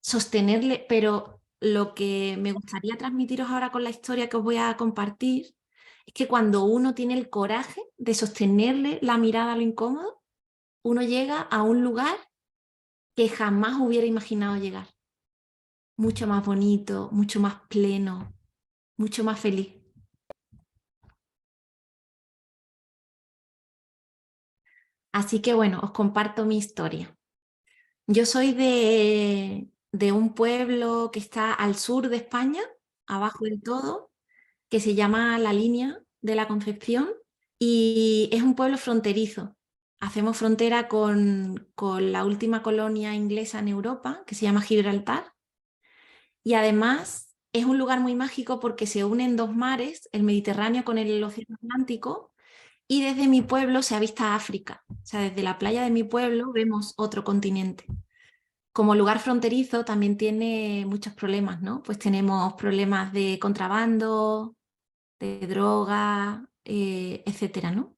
sostenerle, pero lo que me gustaría transmitiros ahora con la historia que os voy a compartir es que cuando uno tiene el coraje de sostenerle la mirada a lo incómodo, uno llega a un lugar que jamás hubiera imaginado llegar. Mucho más bonito, mucho más pleno, mucho más feliz. Así que bueno, os comparto mi historia. Yo soy de un pueblo que está al sur de España, abajo del todo, que se llama La Línea de la Concepción y es un pueblo fronterizo. hacemos frontera con la última colonia inglesa en Europa, que se llama Gibraltar, y además es un lugar muy mágico porque se unen dos mares, el Mediterráneo con el Océano Atlántico, y desde mi pueblo se avista África. O sea, desde la playa de mi pueblo vemos otro continente. Como lugar fronterizo también tiene muchos problemas, ¿no? Pues tenemos problemas de contrabando, de droga, etcétera, ¿no?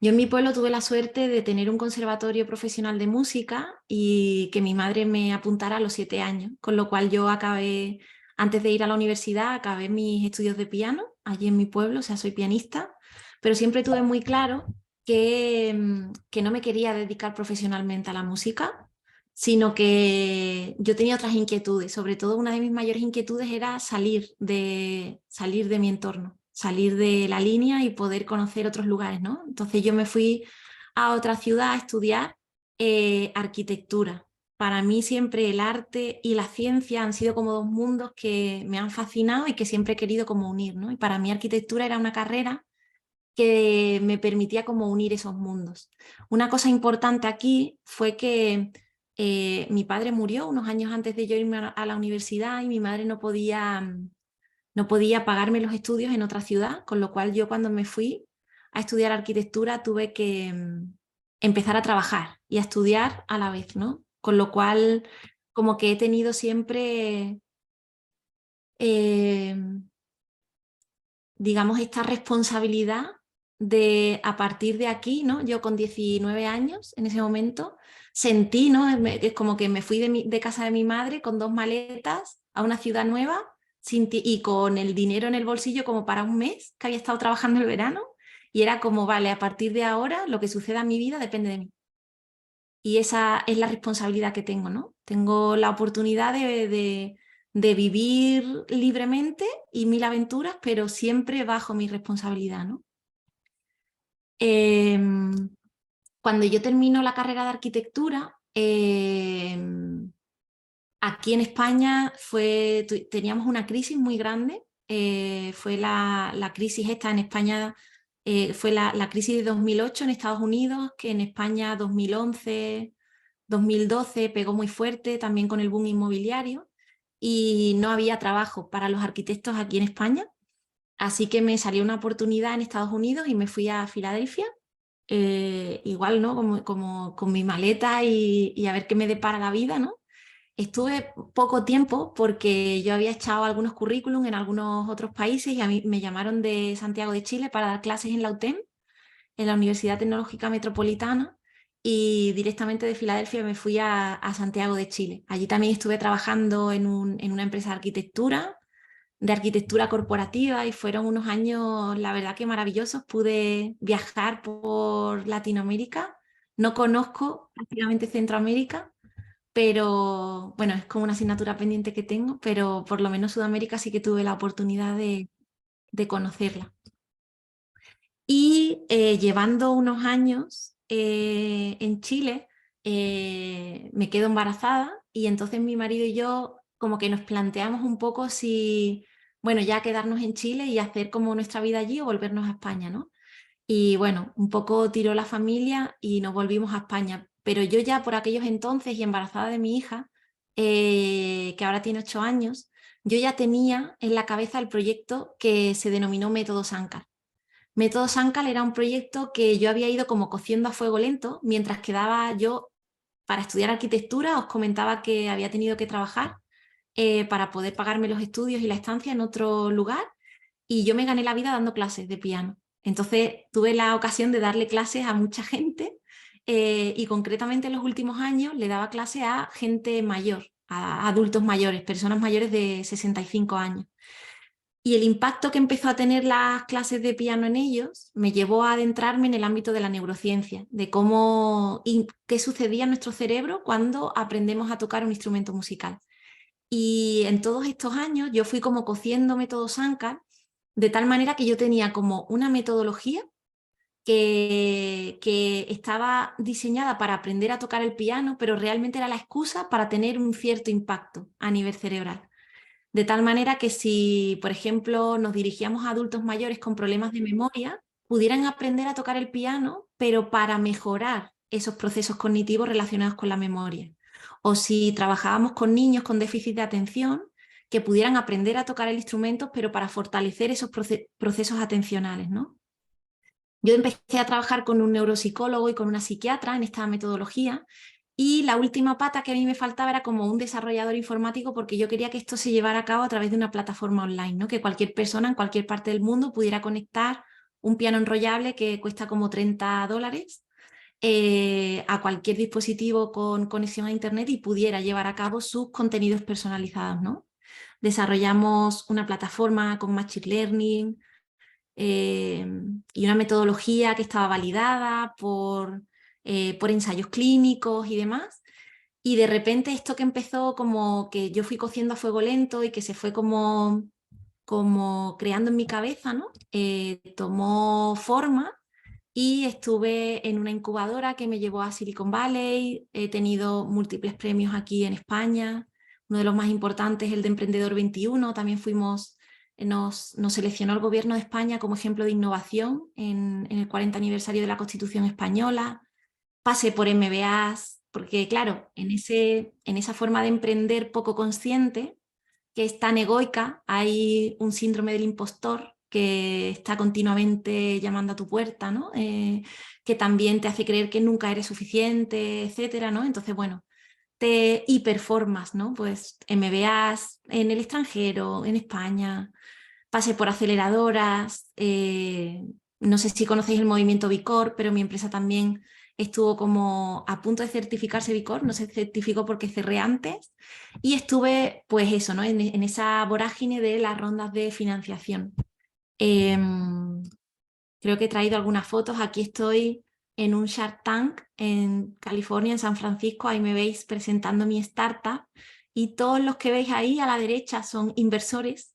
Yo en mi pueblo tuve la suerte de tener un conservatorio profesional de música y que mi madre me apuntara a los 7 años, con lo cual yo acabé, antes de ir a la universidad, acabé mis estudios de piano allí en mi pueblo, o sea, soy pianista, pero siempre tuve muy claro que no me quería dedicar profesionalmente a la música, sino que yo tenía otras inquietudes. Sobre todo una de mis mayores inquietudes era salir de mi entorno, salir de la línea y poder conocer otros lugares, ¿no? Entonces yo me fui a otra ciudad a estudiar arquitectura. Para mí siempre el arte y la ciencia han sido como dos mundos que me han fascinado y que siempre he querido como unir, ¿no? Y para mí arquitectura era una carrera que me permitía como unir esos mundos. Una cosa importante aquí fue que mi padre murió unos años antes de yo irme a la universidad y mi madre no podía pagarme los estudios en otra ciudad, con lo cual yo cuando me fui a estudiar arquitectura tuve que empezar a trabajar y a estudiar a la vez, ¿no? Con lo cual como que he tenido siempre eh, digamos, esta responsabilidad de a partir de aquí, ¿no? Yo con 19 años en ese momento sentí, ¿no? Es como que me fui de casa de mi madre con 2 maletas a una ciudad nueva y con el dinero en el bolsillo como para un mes que había estado trabajando el verano y era como, vale, a partir de ahora lo que suceda en mi vida depende de mí. Y esa es la responsabilidad que tengo, ¿no? Tengo la oportunidad de vivir libremente y mil aventuras, pero siempre bajo mi responsabilidad, ¿no? Eh, Cuando yo termino la carrera de arquitectura, aquí en España teníamos una crisis muy grande, fue la crisis esta en España, fue la crisis de 2008 en Estados Unidos, que en España 2011, 2012 pegó muy fuerte también con el boom inmobiliario y no había trabajo para los arquitectos aquí en España, así que me salió una oportunidad en Estados Unidos y me fui a Filadelfia, igual, ¿no? Como con mi maleta y a ver qué me depara la vida, ¿no? Estuve poco tiempo porque yo había echado algunos currículum en algunos otros países y a mí me llamaron de Santiago de Chile para dar clases en la UTEM, en la Universidad Tecnológica Metropolitana, y directamente de Filadelfia me fui a Santiago de Chile. Allí también estuve trabajando en una empresa de arquitectura corporativa, y fueron unos años, la verdad que maravillosos. Pude viajar por Latinoamérica. No conozco prácticamente Centroamérica, pero bueno, es como una asignatura pendiente que tengo, pero por lo menos Sudamérica sí que tuve la oportunidad de conocerla. Y llevando unos años en Chile, me quedo embarazada y entonces mi marido y yo como que nos planteamos un poco si, bueno, ya quedarnos en Chile y hacer como nuestra vida allí o volvernos a España, ¿no? Y bueno, un poco tiró la familia y nos volvimos a España. Pero yo ya por aquellos entonces y embarazada de mi hija, que ahora tiene 8 años, yo ya tenía en la cabeza el proyecto que se denominó Método Sankar. Método Sankar era un proyecto que yo había ido como cociendo a fuego lento mientras quedaba yo para estudiar arquitectura. Os comentaba que había tenido que trabajar para poder pagarme los estudios y la estancia en otro lugar, y yo me gané la vida dando clases de piano. Entonces tuve la ocasión de darle clases a mucha gente y concretamente en los últimos años le daba clases a gente mayor, a adultos mayores, personas mayores de 65 años. Y el impacto que empezó a tener las clases de piano en ellos me llevó a adentrarme en el ámbito de la neurociencia, de cómo y qué sucedía en nuestro cerebro cuando aprendemos a tocar un instrumento musical. Y en todos estos años yo fui como cociendo método Sankar, de tal manera que yo tenía como una metodología que estaba diseñada para aprender a tocar el piano, pero realmente era la excusa para tener un cierto impacto a nivel cerebral. De tal manera que si, por ejemplo, nos dirigíamos a adultos mayores con problemas de memoria, pudieran aprender a tocar el piano pero para mejorar esos procesos cognitivos relacionados con la memoria. O si trabajábamos con niños con déficit de atención, que pudieran aprender a tocar el instrumento, pero para fortalecer esos procesos atencionales, ¿no? Yo empecé a trabajar con un neuropsicólogo y con una psiquiatra en esta metodología, y la última pata que a mí me faltaba era como un desarrollador informático, porque yo quería que esto se llevara a cabo a través de una plataforma online, ¿no? Que cualquier persona en cualquier parte del mundo pudiera conectar un piano enrollable que cuesta como $30 a cualquier dispositivo con conexión a internet y pudiera llevar a cabo sus contenidos personalizados, ¿no? Desarrollamos una plataforma con Machine Learning y una metodología que estaba validada por ensayos clínicos y demás. Y de repente esto que empezó como que yo fui cociendo a fuego lento y que se fue como creando en mi cabeza, ¿no? Tomó forma y estuve en una incubadora que me llevó a Silicon Valley. He tenido múltiples premios aquí en España. Uno de los más importantes es el de Emprendedor 21. También nos seleccionó el Gobierno de España como ejemplo de innovación en el 40 aniversario de la Constitución Española. Pasé por MBAs, porque claro, en esa forma de emprender poco consciente, que es tan egoica, hay un síndrome del impostor que está continuamente llamando a tu puerta, ¿no? Que también te hace creer que nunca eres suficiente, etcétera, ¿no? Entonces, bueno, te hiperformas, ¿no? Pues MBAs en el extranjero, en España, pasé por aceleradoras, no sé si conocéis el movimiento B Corp, pero mi empresa también estuvo como a punto de certificarse B Corp, no se certificó porque cerré antes, y estuve pues eso, ¿no? En esa vorágine de las rondas de financiación. Creo que he traído algunas fotos, aquí estoy en un Shark Tank en California, en San Francisco, ahí me veis presentando mi startup, y todos los que veis ahí a la derecha son inversores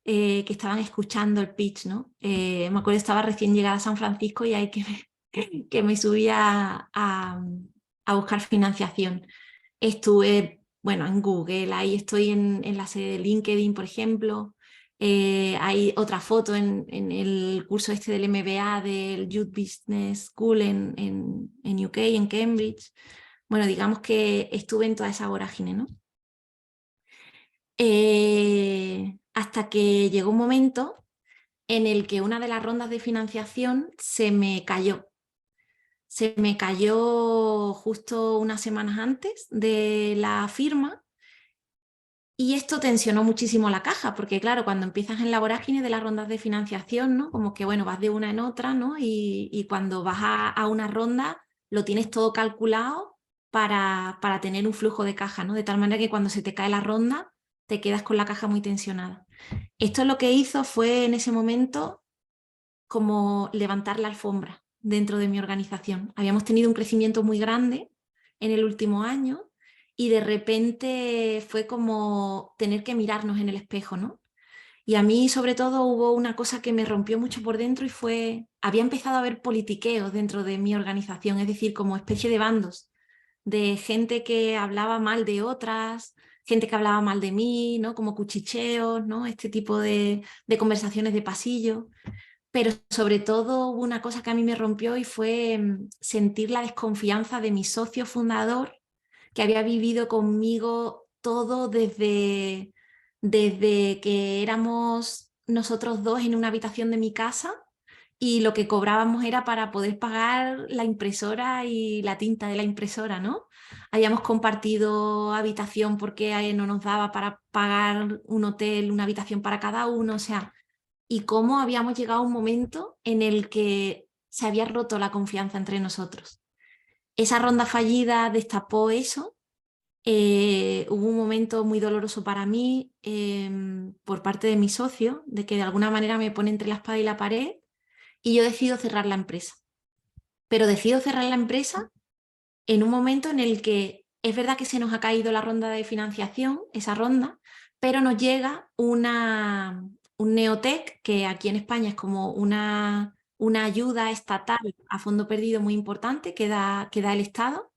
que estaban escuchando el pitch, ¿no? Me acuerdo, estaba recién llegada a San Francisco y ahí que me subía a buscar financiación. Estuve, bueno, en Google, ahí estoy en la sede de LinkedIn, por ejemplo. Hay otra foto en el curso este del MBA del Youth Business School en UK, en Cambridge. Bueno, digamos que estuve en toda esa vorágine, ¿no? Hasta que llegó un momento en el que una de las rondas de financiación se me cayó. Se me cayó justo unas semanas antes de la firma, y esto tensionó muchísimo la caja, porque claro, cuando empiezas en la vorágine de las rondas de financiación, ¿no? Como que bueno, vas de una en otra, ¿no? Y cuando vas a una ronda lo tienes todo calculado para tener un flujo de caja, ¿no? De tal manera que cuando se te cae la ronda te quedas con la caja muy tensionada. Esto lo que hizo fue en ese momento como levantar la alfombra dentro de mi organización. Habíamos tenido un crecimiento muy grande en el último año y de repente fue como tener que mirarnos en el espejo, ¿no? Y a mí sobre todo hubo una cosa que me rompió mucho por dentro y había empezado a haber politiqueos dentro de mi organización, es decir, como especie de bandos, de gente que hablaba mal de otras, gente que hablaba mal de mí, ¿no? Como cuchicheos, ¿no? Este tipo de conversaciones de pasillo. Pero sobre todo hubo una cosa que a mí me rompió y fue sentir la desconfianza de mi socio fundador, que había vivido conmigo todo desde que éramos nosotros dos en una habitación de mi casa, y lo que cobrábamos era para poder pagar la impresora y la tinta de la impresora, ¿no? Habíamos compartido habitación porque no nos daba para pagar un hotel, una habitación para cada uno, o sea, y cómo habíamos llegado a un momento en el que se había roto la confianza entre nosotros. Esa ronda fallida destapó eso. Hubo un momento muy doloroso para mí por parte de mi socio, de que de alguna manera me pone entre la espada y la pared, y yo decido cerrar la empresa. Pero decido cerrar la empresa en un momento en el que es verdad que se nos ha caído la ronda de financiación, esa ronda, pero nos llega un Neotec, que aquí en España es como una ayuda estatal a fondo perdido muy importante que da el Estado,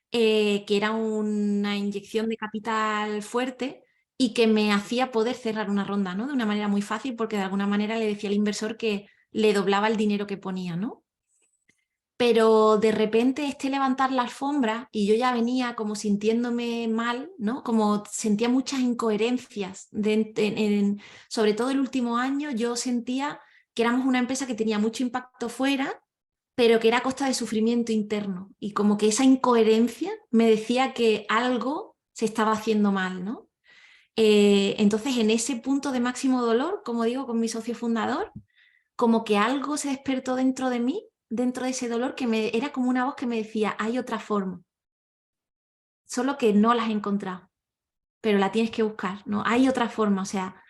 que era una inyección de capital fuerte y que me hacía poder cerrar una ronda, ¿no? De una manera muy fácil, porque de alguna manera le decía al inversor que le doblaba el dinero que ponía, ¿no? pero de repente levantar la alfombra y yo ya venía como sintiéndome mal, ¿no? Como sentía muchas incoherencias. Sobre todo el último año yo sentía que éramos una empresa que tenía mucho impacto fuera, pero que era a costa de sufrimiento interno. Y como que esa incoherencia me decía que algo se estaba haciendo mal, ¿no? Entonces, en ese punto de máximo dolor, como digo, con mi socio fundador, como que algo se despertó dentro de mí, dentro de ese dolor, era como una voz que me decía, hay otra forma, solo que no la has encontrado, pero la tienes que buscar, ¿no? Hay otra forma, o sea,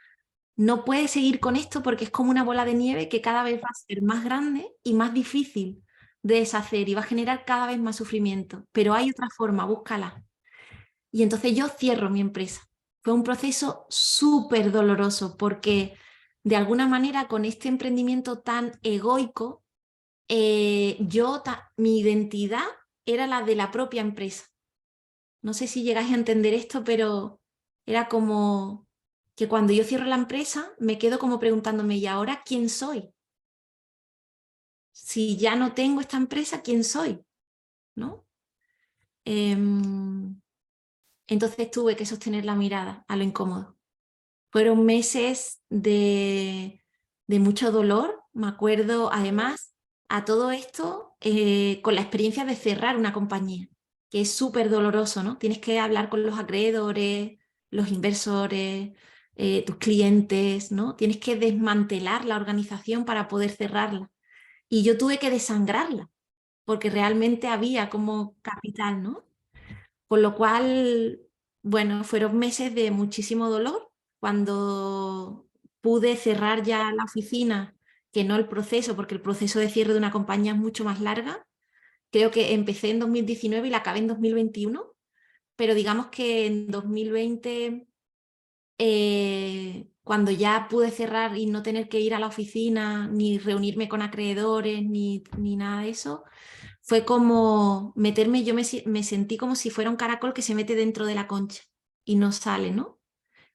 no puedes seguir con esto porque es como una bola de nieve que cada vez va a ser más grande y más difícil de deshacer y va a generar cada vez más sufrimiento, pero hay otra forma, búscala. Y entonces yo cierro mi empresa. Fue un proceso súper doloroso porque de alguna manera con este emprendimiento tan egoico, mi identidad era la de la propia empresa. No sé si llegáis a entender esto, pero era como que cuando yo cierro la empresa me quedo como preguntándome, ¿y ahora quién soy? Si ya no tengo esta empresa, ¿quién soy? ¿No? Entonces tuve que sostener la mirada a lo incómodo. Fueron meses de mucho dolor, me acuerdo además a todo esto con la experiencia de cerrar una compañía, que es súper doloroso, ¿no? Tienes que hablar con los acreedores, los inversores, tus clientes, ¿no? Tienes que desmantelar la organización para poder cerrarla. Y yo tuve que desangrarla, porque realmente había como capital, ¿no? Con lo cual, bueno, fueron meses de muchísimo dolor. Cuando pude cerrar ya la oficina, que no el proceso, porque el proceso de cierre de una compañía es mucho más larga. Creo que empecé en 2019 y la acabé en 2021, pero digamos que en 2020, cuando ya pude cerrar y no tener que ir a la oficina, ni reunirme con acreedores, ni nada de eso, fue como meterme, me sentí como si fuera un caracol que se mete dentro de la concha y no sale, ¿no?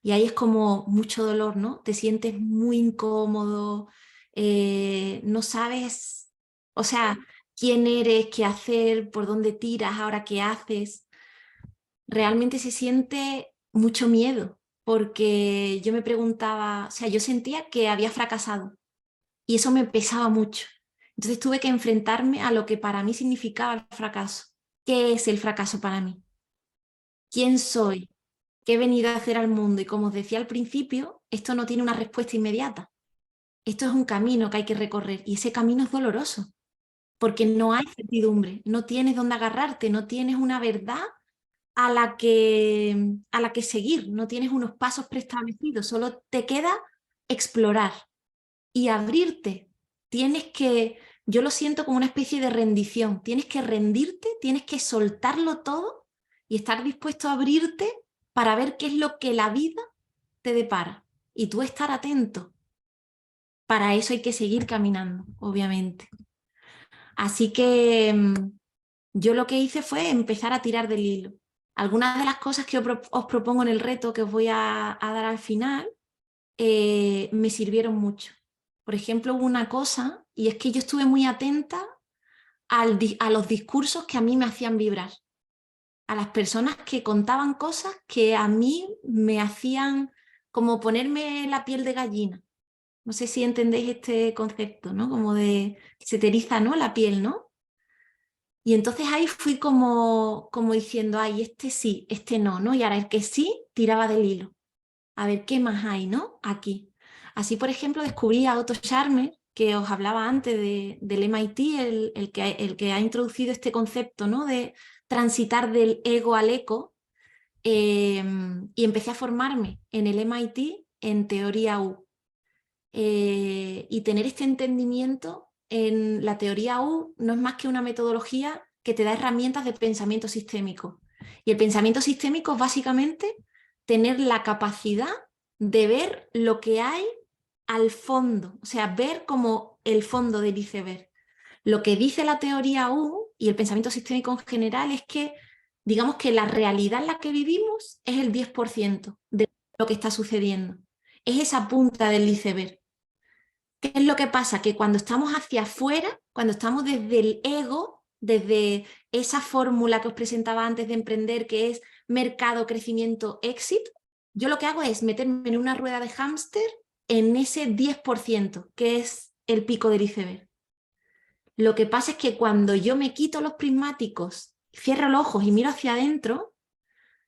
Y ahí es como mucho dolor, ¿no? Te sientes muy incómodo, no sabes, o sea, quién eres, qué hacer, por dónde tiras, ahora qué haces. Realmente se siente mucho miedo, porque yo me preguntaba, o sea, yo sentía que había fracasado y eso me pesaba mucho. Entonces tuve que enfrentarme a lo que para mí significaba el fracaso. ¿Qué es el fracaso para mí? ¿Quién soy? ¿Qué he venido a hacer al mundo? Y como os decía al principio, esto no tiene una respuesta inmediata. Esto es un camino que hay que recorrer y ese camino es doloroso porque no hay certidumbre, no tienes dónde agarrarte, no tienes una verdad a la que seguir, no tienes unos pasos preestablecidos, solo te queda explorar y abrirte. Tienes que, yo lo siento como una especie de rendición, tienes que rendirte, tienes que soltarlo todo y estar dispuesto a abrirte para ver qué es lo que la vida te depara y tú estar atento. Para eso hay que seguir caminando, obviamente. Así que yo lo que hice fue empezar a tirar del hilo. Algunas de las cosas que os propongo en el reto que os voy a dar al final me sirvieron mucho. Por ejemplo, hubo una cosa, y es que yo estuve muy atenta a los discursos que a mí me hacían vibrar, a las personas que contaban cosas que a mí me hacían como ponerme la piel de gallina. No sé si entendéis este concepto, ¿no? Como de que se te eriza, ¿no? La piel, ¿no? Y entonces ahí fui como diciendo, ay, este sí, este no, ¿no? Y ahora el que sí tiraba del hilo. A ver qué más hay, ¿no? Aquí. Así, por ejemplo, descubrí a Otto Scharmer, que os hablaba antes del MIT, el que ha introducido este concepto, ¿no? De transitar del ego al eco. Y empecé a formarme en el MIT en teoría U. Y tener este entendimiento en la teoría U no es más que una metodología que te da herramientas de pensamiento sistémico. Y el pensamiento sistémico es básicamente tener la capacidad de ver lo que hay al fondo, o sea, ver como el fondo del iceberg. Lo que dice la teoría U y el pensamiento sistémico en general es que, digamos que la realidad en la que vivimos es el 10% de lo que está sucediendo. Es esa punta del iceberg. ¿Qué es lo que pasa? Que cuando estamos hacia afuera, cuando estamos desde el ego, desde esa fórmula que os presentaba antes de emprender, que es mercado, crecimiento, éxito, yo lo que hago es meterme en una rueda de hámster en ese 10%, que es el pico del iceberg. Lo que pasa es que cuando yo me quito los prismáticos, cierro los ojos y miro hacia adentro,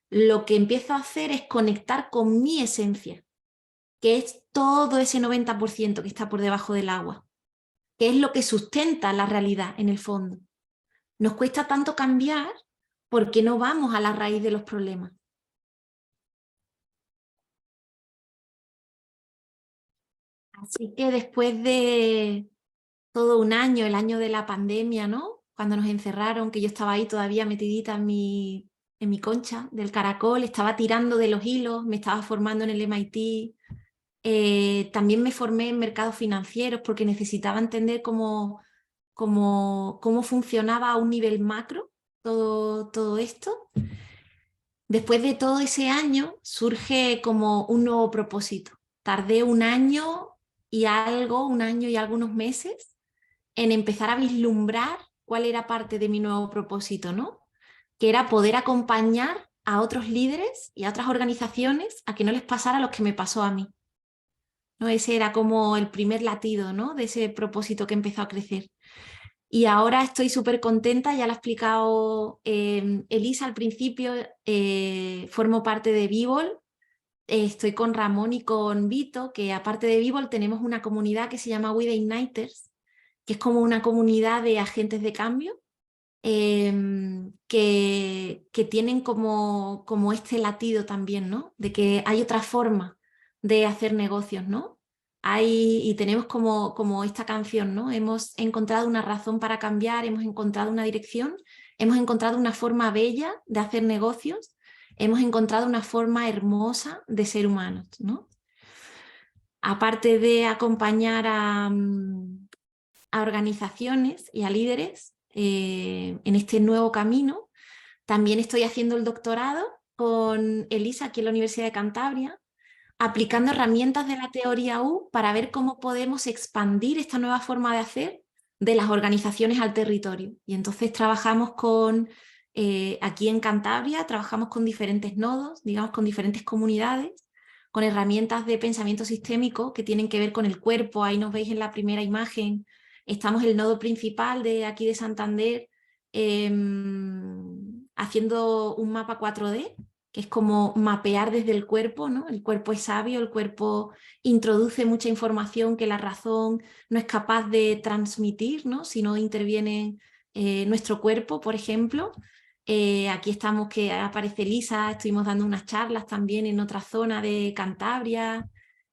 lo que empiezo a hacer es conectar con mi esencia, que es todo ese 90% que está por debajo del agua, que es lo que sustenta la realidad en el fondo. Nos cuesta tanto cambiar porque no vamos a la raíz de los problemas. Así que después de todo un año, el año de la pandemia, ¿no? Cuando nos encerraron, que yo estaba ahí todavía metidita en mi concha del caracol, estaba tirando de los hilos, me estaba formando en el MIT, también me formé en mercados financieros porque necesitaba entender cómo funcionaba a un nivel macro todo esto. Después de todo ese año surge como un nuevo propósito. Tardé un año y algo, un año y algunos meses en empezar a vislumbrar cuál era parte de mi nuevo propósito, ¿no? Que era poder acompañar a otros líderes y a otras organizaciones a que no les pasara lo que me pasó a mí, ¿no? Ese era como el primer latido, ¿no? De ese propósito que empezó a crecer. Y ahora estoy súper contenta, ya lo ha explicado Elisa al principio, formo parte de Vivol, estoy con Ramón y con Vito, que aparte de Vivol tenemos una comunidad que se llama We The Igniters, que es como una comunidad de agentes de cambio, que tienen como este latido también, ¿no? De que hay otra forma de hacer negocios, ¿no? Y tenemos como esta canción, ¿no? Hemos encontrado una razón para cambiar, hemos encontrado una dirección, hemos encontrado una forma bella de hacer negocios, hemos encontrado una forma hermosa de ser humanos, ¿no? Aparte de acompañar a organizaciones y a líderes en este nuevo camino, también estoy haciendo el doctorado con Elisa aquí en la Universidad de Cantabria, aplicando herramientas de la teoría U para ver cómo podemos expandir esta nueva forma de hacer de las organizaciones al territorio. Y entonces trabajamos aquí en Cantabria, trabajamos con diferentes nodos, digamos con diferentes comunidades, con herramientas de pensamiento sistémico que tienen que ver con el cuerpo. Ahí nos veis en la primera imagen, estamos en el nodo principal de aquí de Santander, haciendo un mapa 4D, que es como mapear desde el cuerpo, ¿no? El cuerpo es sabio, el cuerpo introduce mucha información que la razón no es capaz de transmitir, ¿no? Si no interviene nuestro cuerpo, por ejemplo. Aquí estamos, que aparece Elisa, estuvimos dando unas charlas también en otra zona de Cantabria,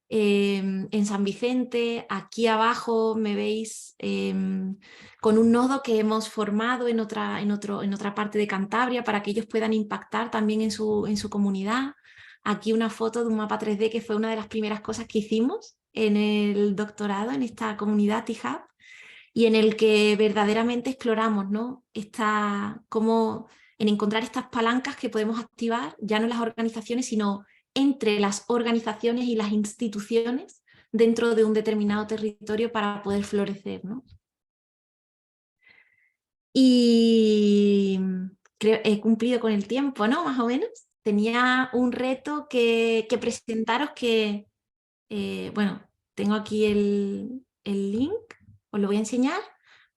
en San Vicente. Aquí abajo me veis con un nodo que hemos formado en otra parte de Cantabria para que ellos puedan impactar también en su comunidad. Aquí una foto de un mapa 3D que fue una de las primeras cosas que hicimos en el doctorado, en esta comunidad T-Hub, y en el que verdaderamente exploramos, ¿no? Cómo en encontrar estas palancas que podemos activar, ya no en las organizaciones, sino entre las organizaciones y las instituciones dentro de un determinado territorio para poder florecer, ¿no? Y creo he cumplido con el tiempo, ¿no? Más o menos. Tenía un reto que presentaros que, bueno, tengo aquí el link, os lo voy a enseñar,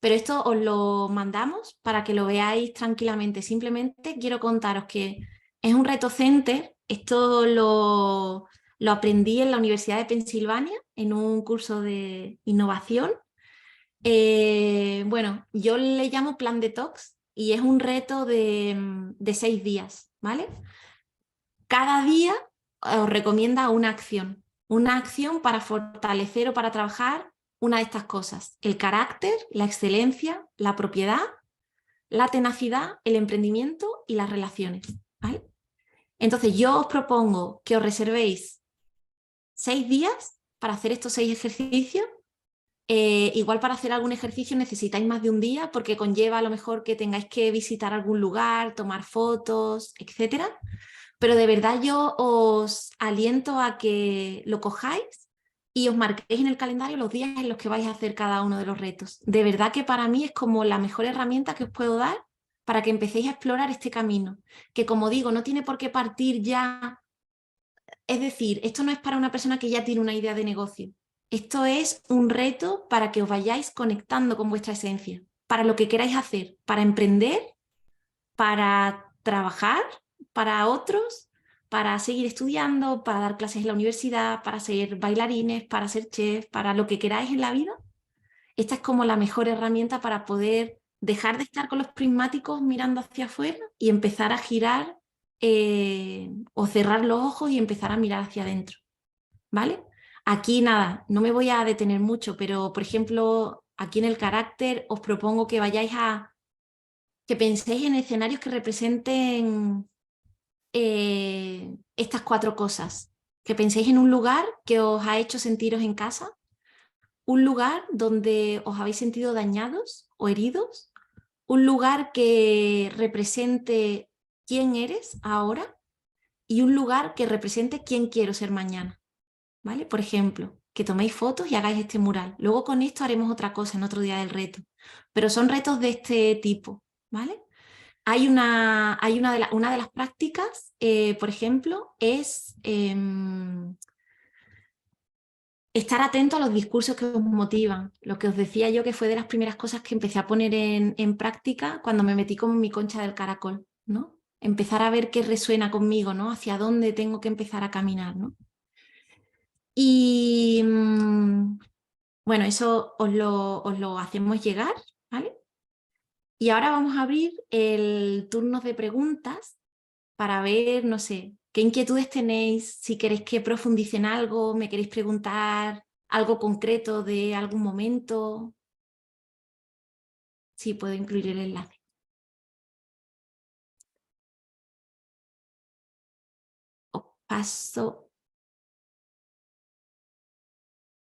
pero esto os lo mandamos para que lo veáis tranquilamente. Simplemente quiero contaros que es un reto center, esto lo aprendí en la Universidad de Pensilvania en un curso de innovación. Bueno, yo le llamo plan detox y es un reto de 6 días, ¿vale? Cada día os recomienda una acción para fortalecer o para trabajar una de estas cosas: el carácter, la excelencia, la propiedad, la tenacidad, el emprendimiento y las relaciones, ¿vale? Entonces yo os propongo que os reservéis 6 días para hacer estos 6 ejercicios. Igual para hacer algún ejercicio necesitáis más de un día porque conlleva a lo mejor que tengáis que visitar algún lugar, tomar fotos, etcétera. Pero de verdad yo os aliento a que lo cojáis y os marquéis en el calendario los días en los que vais a hacer cada uno de los retos. De verdad que para mí es como la mejor herramienta que os puedo dar para que empecéis a explorar este camino, que como digo, no tiene por qué partir ya, es decir, esto no es para una persona que ya tiene una idea de negocio, esto es un reto para que os vayáis conectando con vuestra esencia, para lo que queráis hacer, para emprender, para trabajar para otros, para seguir estudiando, para dar clases en la universidad, para ser bailarines, para ser chef, para lo que queráis en la vida. Esta es como la mejor herramienta para poder dejar de estar con los prismáticos mirando hacia afuera y empezar a girar o cerrar los ojos y empezar a mirar hacia adentro, ¿vale? Aquí nada, no me voy a detener mucho, pero por ejemplo, aquí en el carácter os propongo que vayáis que penséis en escenarios que representen estas 4 cosas, que penséis en un lugar que os ha hecho sentiros en casa, un lugar donde os habéis sentido dañados o heridos, un lugar que represente quién eres ahora y un lugar que represente quién quiero ser mañana, ¿vale? Por ejemplo, que toméis fotos y hagáis este mural. Luego con esto haremos otra cosa en otro día del reto, pero son retos de este tipo, ¿vale? Hay una de las prácticas, por ejemplo, es estar atento a los discursos que os motivan. Lo que os decía yo que fue de las primeras cosas que empecé a poner en práctica cuando me metí como en mi concha del caracol, ¿no? Empezar a ver qué resuena conmigo, ¿no? Hacia dónde tengo que empezar a caminar, ¿no? Y bueno, eso os lo hacemos llegar, ¿vale? Y ahora vamos a abrir el turno de preguntas para ver, no sé, qué inquietudes tenéis, si queréis que profundice en algo, me queréis preguntar algo concreto de algún momento. Sí, puedo incluir el enlace. Os paso.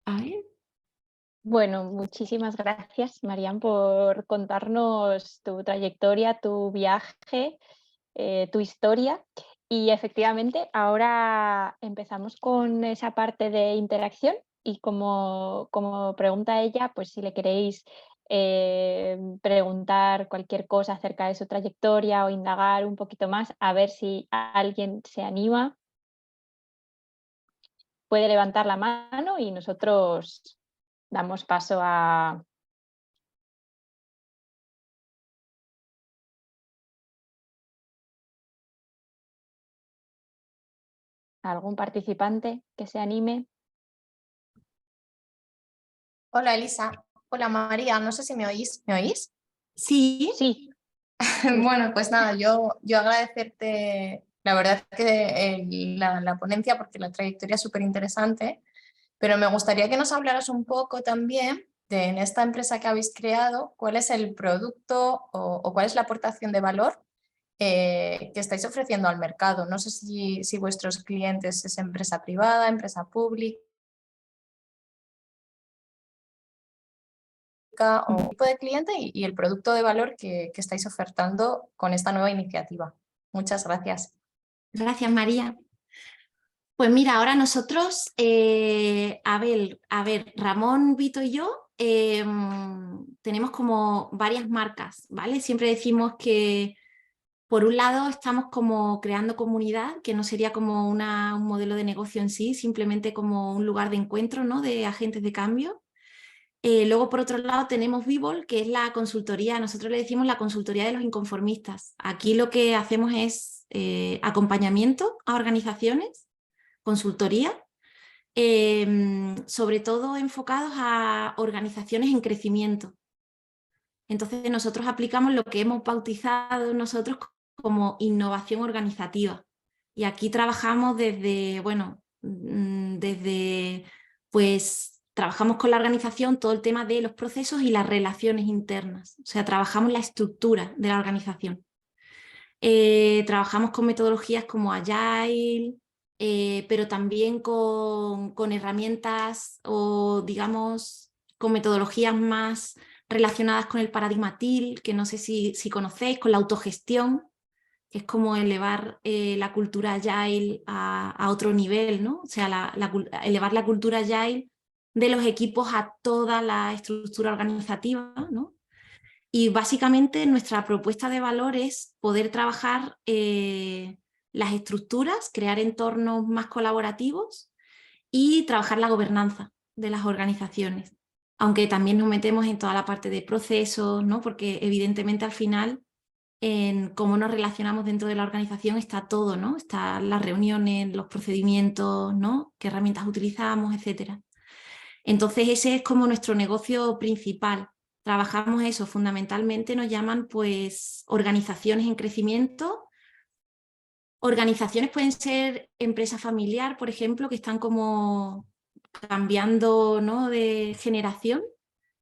A ver. Bueno, muchísimas gracias, Marian, por contarnos tu trayectoria, tu viaje, tu historia. Y efectivamente, ahora empezamos con esa parte de interacción y como pregunta ella, pues si le queréis preguntar cualquier cosa acerca de su trayectoria o indagar un poquito más, a ver si alguien se anima, puede levantar la mano y nosotros damos paso a algún participante que se anime. Hola Elisa, hola María, no sé si me oís. ¿Me oís? Sí. Sí. Bueno, pues nada, yo agradecerte, la verdad que la ponencia, porque la trayectoria es súper interesante, pero me gustaría que nos hablaras un poco también de en esta empresa que habéis creado, cuál es el producto o cuál es la aportación de valor que estáis ofreciendo al mercado. No sé si vuestros clientes es empresa privada, empresa pública, o tipo de cliente y el producto de valor que estáis ofertando con esta nueva iniciativa. Muchas gracias. Gracias, María. Pues mira, ahora nosotros, a ver, Ramón, Vito y yo tenemos como varias marcas, ¿vale? Siempre decimos que por un lado estamos como creando comunidad, que no sería como un modelo de negocio en sí, simplemente como un lugar de encuentro, ¿no? De agentes de cambio. Luego, por otro lado, tenemos Vivol, que es la consultoría, nosotros le decimos la consultoría de los inconformistas. Aquí lo que hacemos es acompañamiento a organizaciones, consultoría, sobre todo enfocados a organizaciones en crecimiento. Entonces nosotros aplicamos lo que hemos bautizado nosotros como innovación organizativa. Y aquí trabajamos desde, bueno, pues trabajamos con la organización todo el tema de los procesos y las relaciones internas. O sea, trabajamos la estructura de la organización. Trabajamos con metodologías como Agile, pero también con herramientas o, digamos, con metodologías más relacionadas con el paradigma TIL, que no sé si conocéis, con la autogestión, que es como elevar la cultura Agile a otro nivel, ¿no? O sea, elevar la cultura Agile de los equipos a toda la estructura organizativa, ¿no? Y básicamente nuestra propuesta de valor es poder trabajar las estructuras, crear entornos más colaborativos y trabajar la gobernanza de las organizaciones. Aunque también nos metemos en toda la parte de procesos, ¿no? Porque evidentemente al final en cómo nos relacionamos dentro de la organización está todo, ¿no? Están las reuniones, los procedimientos, ¿no? Qué herramientas utilizamos, etcétera. Entonces ese es como nuestro negocio principal. Trabajamos eso, fundamentalmente nos llaman pues organizaciones en crecimiento. Organizaciones pueden ser empresa familiar, por ejemplo, que están como cambiando, ¿no? de generación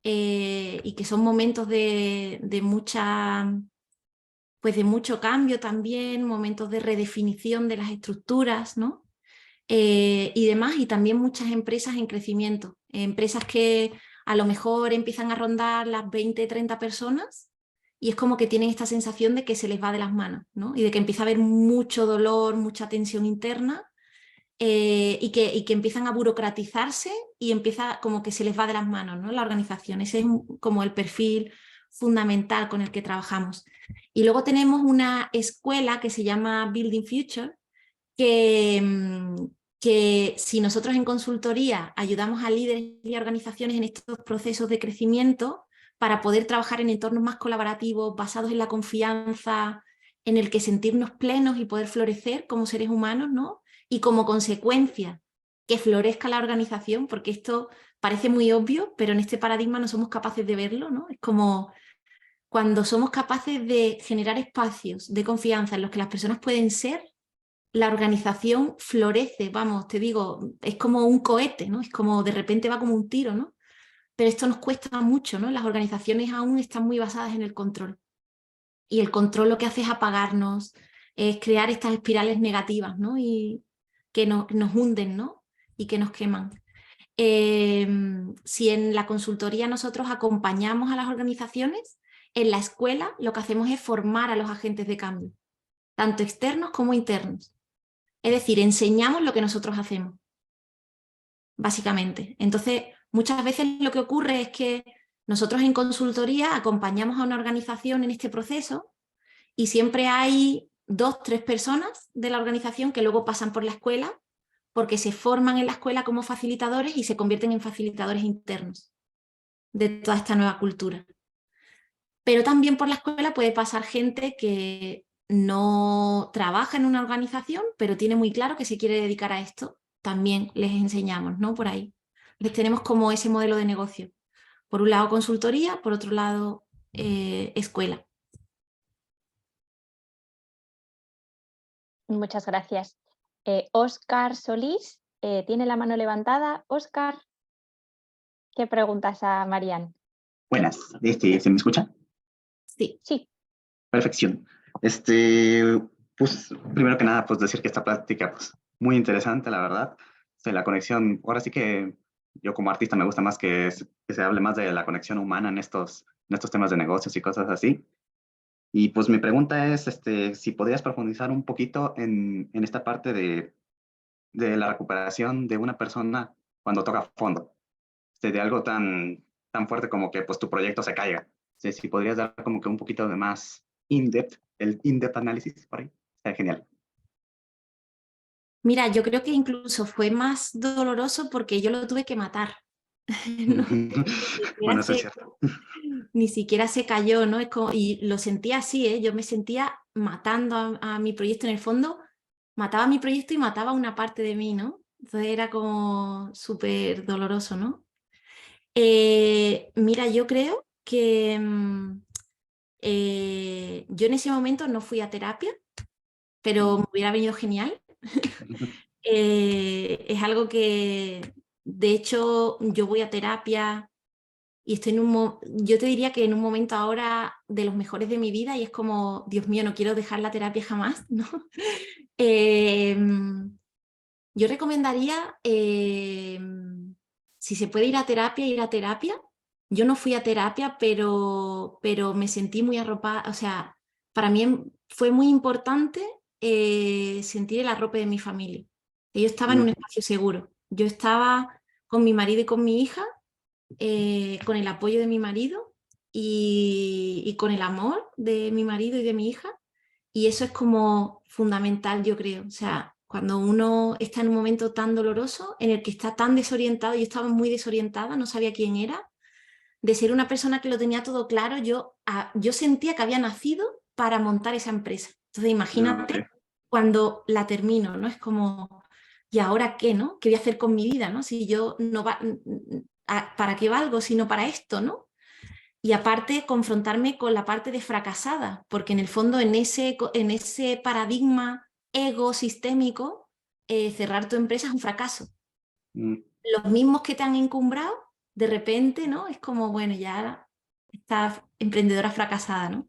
y que son momentos de mucha, pues de mucho cambio también, momentos de redefinición de las estructuras, ¿no? Y demás, y también muchas empresas en crecimiento, empresas que a lo mejor empiezan a rondar las 20, 30 personas y es como que tienen esta sensación de que se les va de las manos, ¿no? Y de que empieza a haber mucho dolor, mucha tensión interna y que empiezan a burocratizarse y empieza como que se les va de las manos, ¿no? La organización. Ese es como el perfil fundamental con el que trabajamos. Y luego tenemos una escuela que se llama Building Future, que si nosotros en consultoría ayudamos a líderes y organizaciones en estos procesos de crecimiento para poder trabajar en entornos más colaborativos, basados en la confianza, en el que sentirnos plenos y poder florecer como seres humanos, ¿no? Y como consecuencia que florezca la organización, porque esto parece muy obvio, pero en este paradigma no somos capaces de verlo, ¿no? Es como cuando somos capaces de generar espacios de confianza en los que las personas pueden ser, la organización florece, vamos, te digo, es como un cohete, ¿no? Es como de repente va como un tiro, ¿no? Pero esto nos cuesta mucho, ¿no? Las organizaciones aún están muy basadas en el control. Y el control lo que hace es apagarnos, es crear estas espirales negativas, ¿no? Y que nos hunden, ¿no? Y que nos queman. Si en la consultoría nosotros acompañamos a las organizaciones, en la escuela lo que hacemos es formar a los agentes de cambio, tanto externos como internos. Es decir, enseñamos lo que nosotros hacemos, básicamente. Entonces, muchas veces lo que ocurre es que nosotros en consultoría acompañamos a una organización en este proceso y siempre hay 2, 3 personas de la organización que luego pasan por la escuela porque se forman en la escuela como facilitadores y se convierten en facilitadores internos de toda esta nueva cultura. Pero también por la escuela puede pasar gente que no trabaja en una organización, pero tiene muy claro que se quiere dedicar a esto. También les enseñamos, ¿no? Por ahí. Les tenemos como ese modelo de negocio. Por un lado consultoría, por otro lado escuela. Muchas gracias. Óscar Solís tiene la mano levantada. Óscar, ¿qué preguntas a Marian? Buenas, ¿se me escucha? Sí. Sí. Perfección. Pues primero que nada, pues decir que esta plática, pues muy interesante, la verdad. La conexión, ahora sí que yo como artista me gusta más que se hable más de la conexión humana en estos temas de negocios y cosas así. Y pues mi pregunta es, si podrías profundizar un poquito en esta parte de la recuperación de una persona cuando toca fondo, de algo tan fuerte como que pues tu proyecto se caiga. Si podrías dar como que un poquito de más el in-depth análisis por ahí, sería genial. Mira, yo creo que incluso fue más doloroso porque yo lo tuve que matar. No, Bueno, eso es cierto. Ni siquiera se cayó, ¿no? Y lo sentía así, ¿eh? Yo me sentía matando a mi proyecto en el fondo, mataba mi proyecto y mataba una parte de mí, ¿no? Entonces era como súper doloroso, ¿no? Mira, yo creo que yo en ese momento no fui a terapia, pero me hubiera venido genial. Es algo que, de hecho, yo voy a terapia y estoy yo te diría que en un momento ahora de los mejores de mi vida y es como, Dios mío, no quiero dejar la terapia jamás, ¿no? Yo recomendaría, si se puede ir a terapia, ir a terapia. Yo no fui a terapia, pero me sentí muy arropada, o sea, para mí fue muy importante sentir el arrope de mi familia. Yo estaba en un espacio seguro, yo estaba con mi marido y con mi hija, con el apoyo de mi marido y con el amor de mi marido y de mi hija. Y eso es como fundamental, yo creo. O sea, cuando uno está en un momento tan doloroso, en el que está tan desorientado, yo estaba muy desorientada, no sabía quién era, de ser una persona que lo tenía todo claro, yo sentía que había nacido para montar esa empresa. Entonces imagínate cuando la termino, ¿no? Es como, ¿y ahora qué, no? ¿Qué voy a hacer con mi vida, no? Si yo no va, ¿para qué valgo sino para esto, no? Y aparte confrontarme con la parte de fracasada, porque en el fondo en ese paradigma ego sistémico, cerrar tu empresa es un fracaso. Los mismos que te han encumbrado, de repente, ¿no? Es como, bueno, ya estás emprendedora fracasada, ¿no?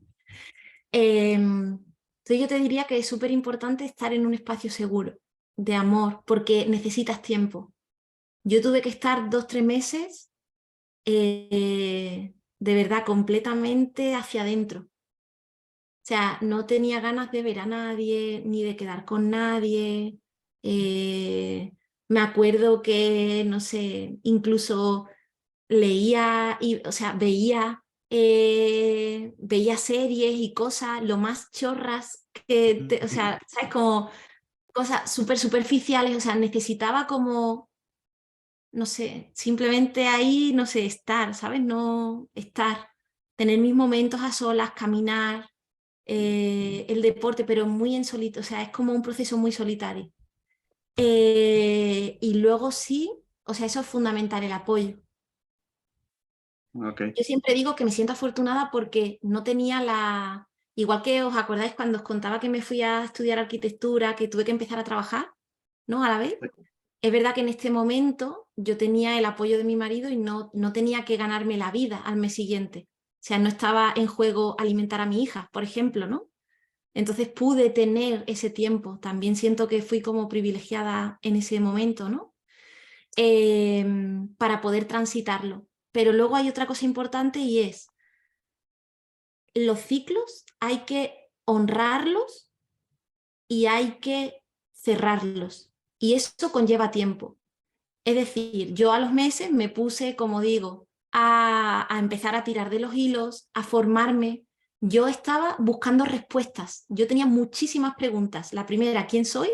Entonces yo te diría que es súper importante estar en un espacio seguro, de amor, porque necesitas tiempo. Yo tuve que estar 2-3 meses de verdad completamente hacia adentro. O sea, no tenía ganas de ver a nadie, ni de quedar con nadie. Me acuerdo que, no sé, incluso leía, o sea, veía series y cosas lo más chorras o sea, ¿sabes? Como cosas súper superficiales, o sea, necesitaba como, no sé, simplemente ahí, no sé, estar, ¿sabes? No estar, tener mis momentos a solas, caminar, el deporte, pero muy en solitario, o sea, es como un proceso muy solitario. Y luego sí, o sea, eso es fundamental, el apoyo. Okay. Yo siempre digo que me siento afortunada porque no tenía la... Igual que os acordáis cuando os contaba que me fui a estudiar arquitectura, que tuve que empezar a trabajar, ¿no? A la vez. Es verdad que en este momento yo tenía el apoyo de mi marido y no tenía que ganarme la vida al mes siguiente. O sea, no estaba en juego alimentar a mi hija, por ejemplo, ¿no? Entonces pude tener ese tiempo. También siento que fui como privilegiada en ese momento, ¿no? Para poder transitarlo. Pero luego hay otra cosa importante y es, los ciclos hay que honrarlos y hay que cerrarlos. Y eso conlleva tiempo. Es decir, yo a los meses me puse, como digo, a empezar a tirar de los hilos, a formarme. Yo estaba buscando respuestas. Yo tenía muchísimas preguntas. La primera, ¿quién soy?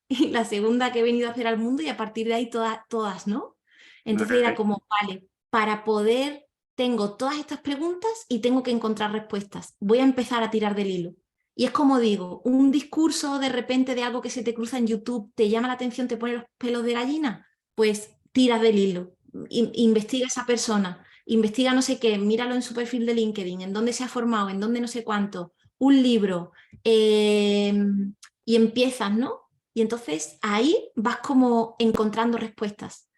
Y la segunda, ¿qué he venido a hacer al mundo? Y a partir de ahí todas, ¿no? Entonces era como, vale, para poder, tengo todas estas preguntas y tengo que encontrar respuestas. Voy a empezar a tirar del hilo. Y es como digo, un discurso de repente de algo que se te cruza en YouTube, te llama la atención, te pone los pelos de gallina, pues tiras del hilo, investiga a esa persona, investiga no sé qué, míralo en su perfil de LinkedIn, en dónde se ha formado, en dónde no sé cuánto, un libro, y empiezas, ¿no? Y entonces ahí vas como encontrando respuestas.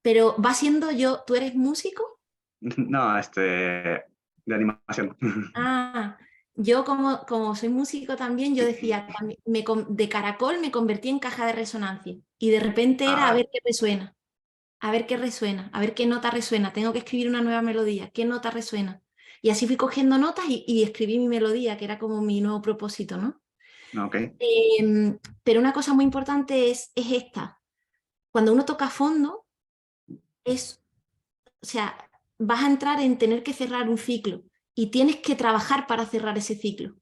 Pero va siendo yo, ¿tú eres músico? No, de animación. Ah, yo como soy músico también, yo decía, de caracol me convertí en caja de resonancia. Y de repente era a ver qué resuena, a ver qué resuena, a ver qué nota resuena. Tengo que escribir una nueva melodía, ¿qué nota resuena? Y así fui cogiendo notas y escribí mi melodía, que era como mi nuevo propósito, ¿no? Okay. Pero una cosa muy importante es esta. Cuando uno toca a fondo, o sea, vas a entrar en tener que cerrar un ciclo y tienes que trabajar para cerrar ese ciclo.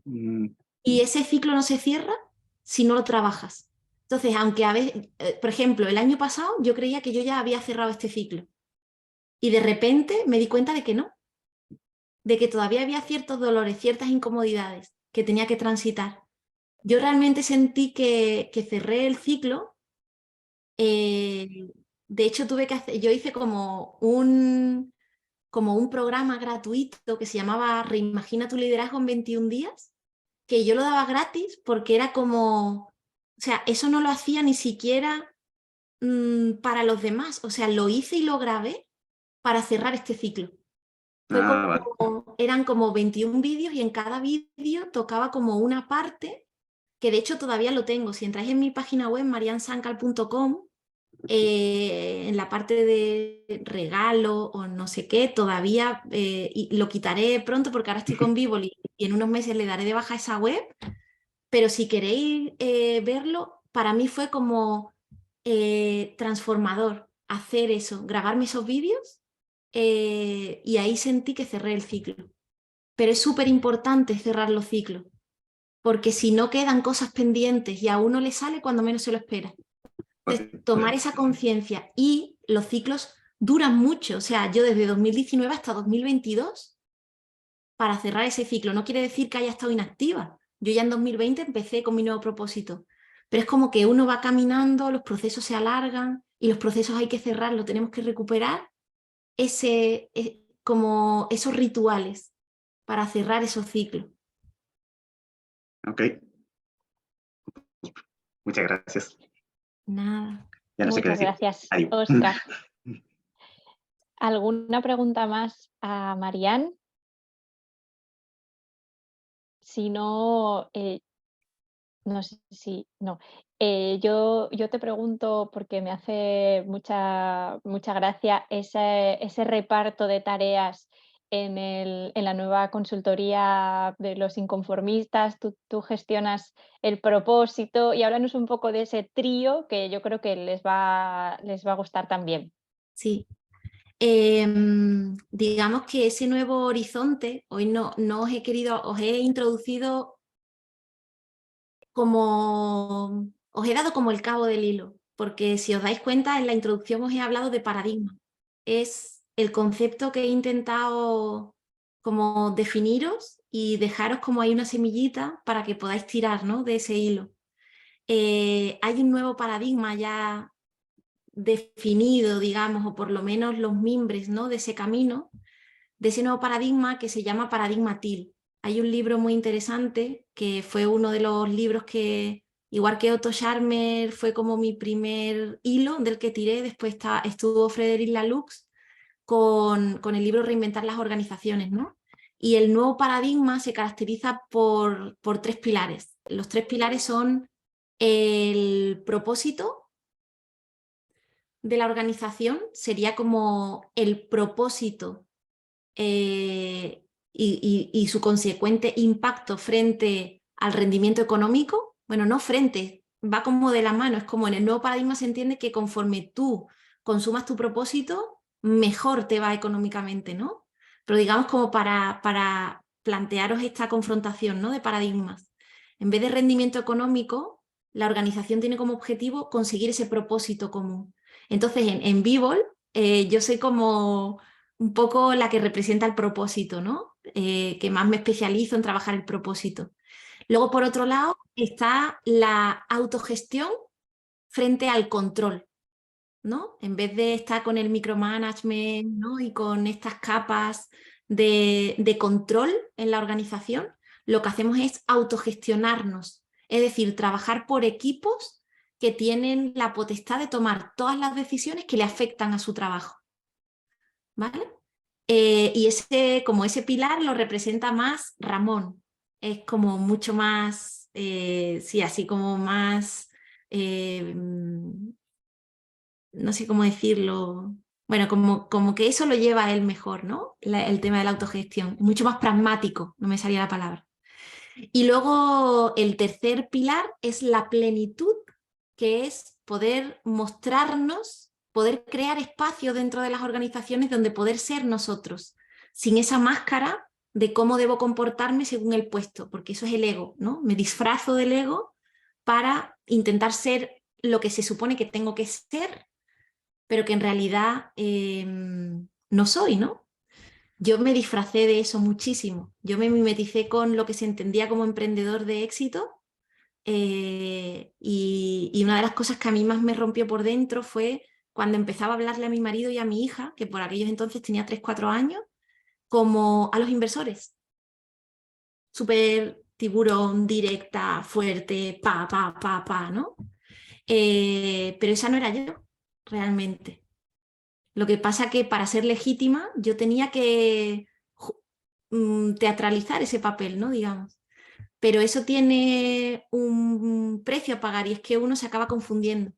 Y ese ciclo no se cierra si no lo trabajas. Entonces, aunque a veces, por ejemplo, el año pasado yo creía que yo ya había cerrado este ciclo y de repente me di cuenta de que no, de que todavía había ciertos dolores, ciertas incomodidades que tenía que transitar. Yo realmente sentí que cerré el ciclo. De hecho, yo hice como un programa gratuito que se llamaba Reimagina tu liderazgo en 21 días, que yo lo daba gratis porque era como, o sea, eso no lo hacía ni siquiera para los demás, o sea, lo hice y lo grabé para cerrar este ciclo. Vale. Eran como 21 vídeos y en cada vídeo tocaba como una parte, que de hecho todavía lo tengo. Si entráis en mi página web, mariansancal.com, en la parte de regalo o no sé qué, todavía y lo quitaré pronto porque ahora estoy con Vivoli y en unos meses le daré de baja esa web, pero si queréis verlo, para mí fue como transformador, hacer eso, grabarme esos vídeos y ahí sentí que cerré el ciclo. Pero es súper importante cerrar los ciclos, porque si no quedan cosas pendientes y a uno le sale cuando menos se lo espera. Entonces, tomar esa conciencia, y los ciclos duran mucho, o sea, yo desde 2019 hasta 2022 para cerrar ese ciclo. No quiere decir que haya estado inactiva. Yo ya en 2020 empecé con mi nuevo propósito, pero es como que uno va caminando, los procesos se alargan y los procesos hay que cerrarlos, tenemos que recuperar como esos rituales para cerrar esos ciclos. Ok, muchas gracias. Nada. Ya no sé qué Muchas decir. gracias, Adiós. Óscar. ¿Alguna pregunta más a Marian? Si no, no sé si no. Yo te pregunto porque me hace mucha gracia ese reparto de tareas en la nueva consultoría de los inconformistas. Tú gestionas el propósito, y háblanos un poco de ese trío que yo creo que les va a gustar también. Sí. Digamos que ese nuevo horizonte, hoy no os he introducido como, os he dado como el cabo del hilo, porque si os dais cuenta, en la introducción os he hablado de paradigma. Es el concepto que he intentado como definiros y dejaros como ahí una semillita para que podáis tirar, ¿no?, de ese hilo. Hay un nuevo paradigma ya definido, digamos, o por lo menos los mimbres, ¿no?, de ese camino, de ese nuevo paradigma que se llama paradigma TIL. Hay un libro muy interesante que fue uno de los libros que, igual que Otto Scharmer, fue como mi primer hilo del que tiré. Después estuvo Frederic Laloux con el libro Reinventar las organizaciones, ¿no? Y el nuevo paradigma se caracteriza por 3 pilares. Los 3 pilares son el propósito de la organización, sería como el propósito y su consecuente impacto frente al rendimiento económico. Bueno, no frente, va como de la mano, es como en el nuevo paradigma se entiende que conforme tú consumas tu propósito, mejor te va económicamente, ¿no? Pero digamos como para plantearos esta confrontación, ¿no?, de paradigmas. En vez de rendimiento económico, la organización tiene como objetivo conseguir ese propósito común. Entonces, en Bivol, yo soy como un poco la que representa el propósito, ¿no? Que más me especializo en trabajar el propósito. Luego, por otro lado, está la autogestión frente al control, ¿no? En vez de estar con el micromanagement, ¿no?, y con estas capas de control en la organización, lo que hacemos es autogestionarnos, es decir, trabajar por equipos que tienen la potestad de tomar todas las decisiones que le afectan a su trabajo, ¿vale? Y como ese pilar lo representa más Ramón, es como mucho más, sí, así como más, no sé cómo decirlo, bueno, como que eso lo lleva a él mejor, ¿no? El tema de la autogestión, mucho más pragmático, no me salía la palabra. Y luego el tercer pilar es la plenitud, que es poder mostrarnos, poder crear espacios dentro de las organizaciones donde poder ser nosotros, sin esa máscara de cómo debo comportarme según el puesto, porque eso es el ego, ¿no? Me disfrazo del ego para intentar ser lo que se supone que tengo que ser, pero que en realidad no soy, ¿no? Yo me disfracé de eso muchísimo. Yo me mimeticé con lo que se entendía como emprendedor de éxito, y una de las cosas que a mí más me rompió por dentro fue cuando empezaba a hablarle a mi marido y a mi hija, que por aquellos entonces tenía 3, 4 años, como a los inversores. Súper tiburón, directa, fuerte, ¿no? Pero esa no era yo, realmente. Lo que pasa que para ser legítima yo tenía que teatralizar ese papel, ¿no?, digamos. Pero eso tiene un precio a pagar, y es que uno se acaba confundiendo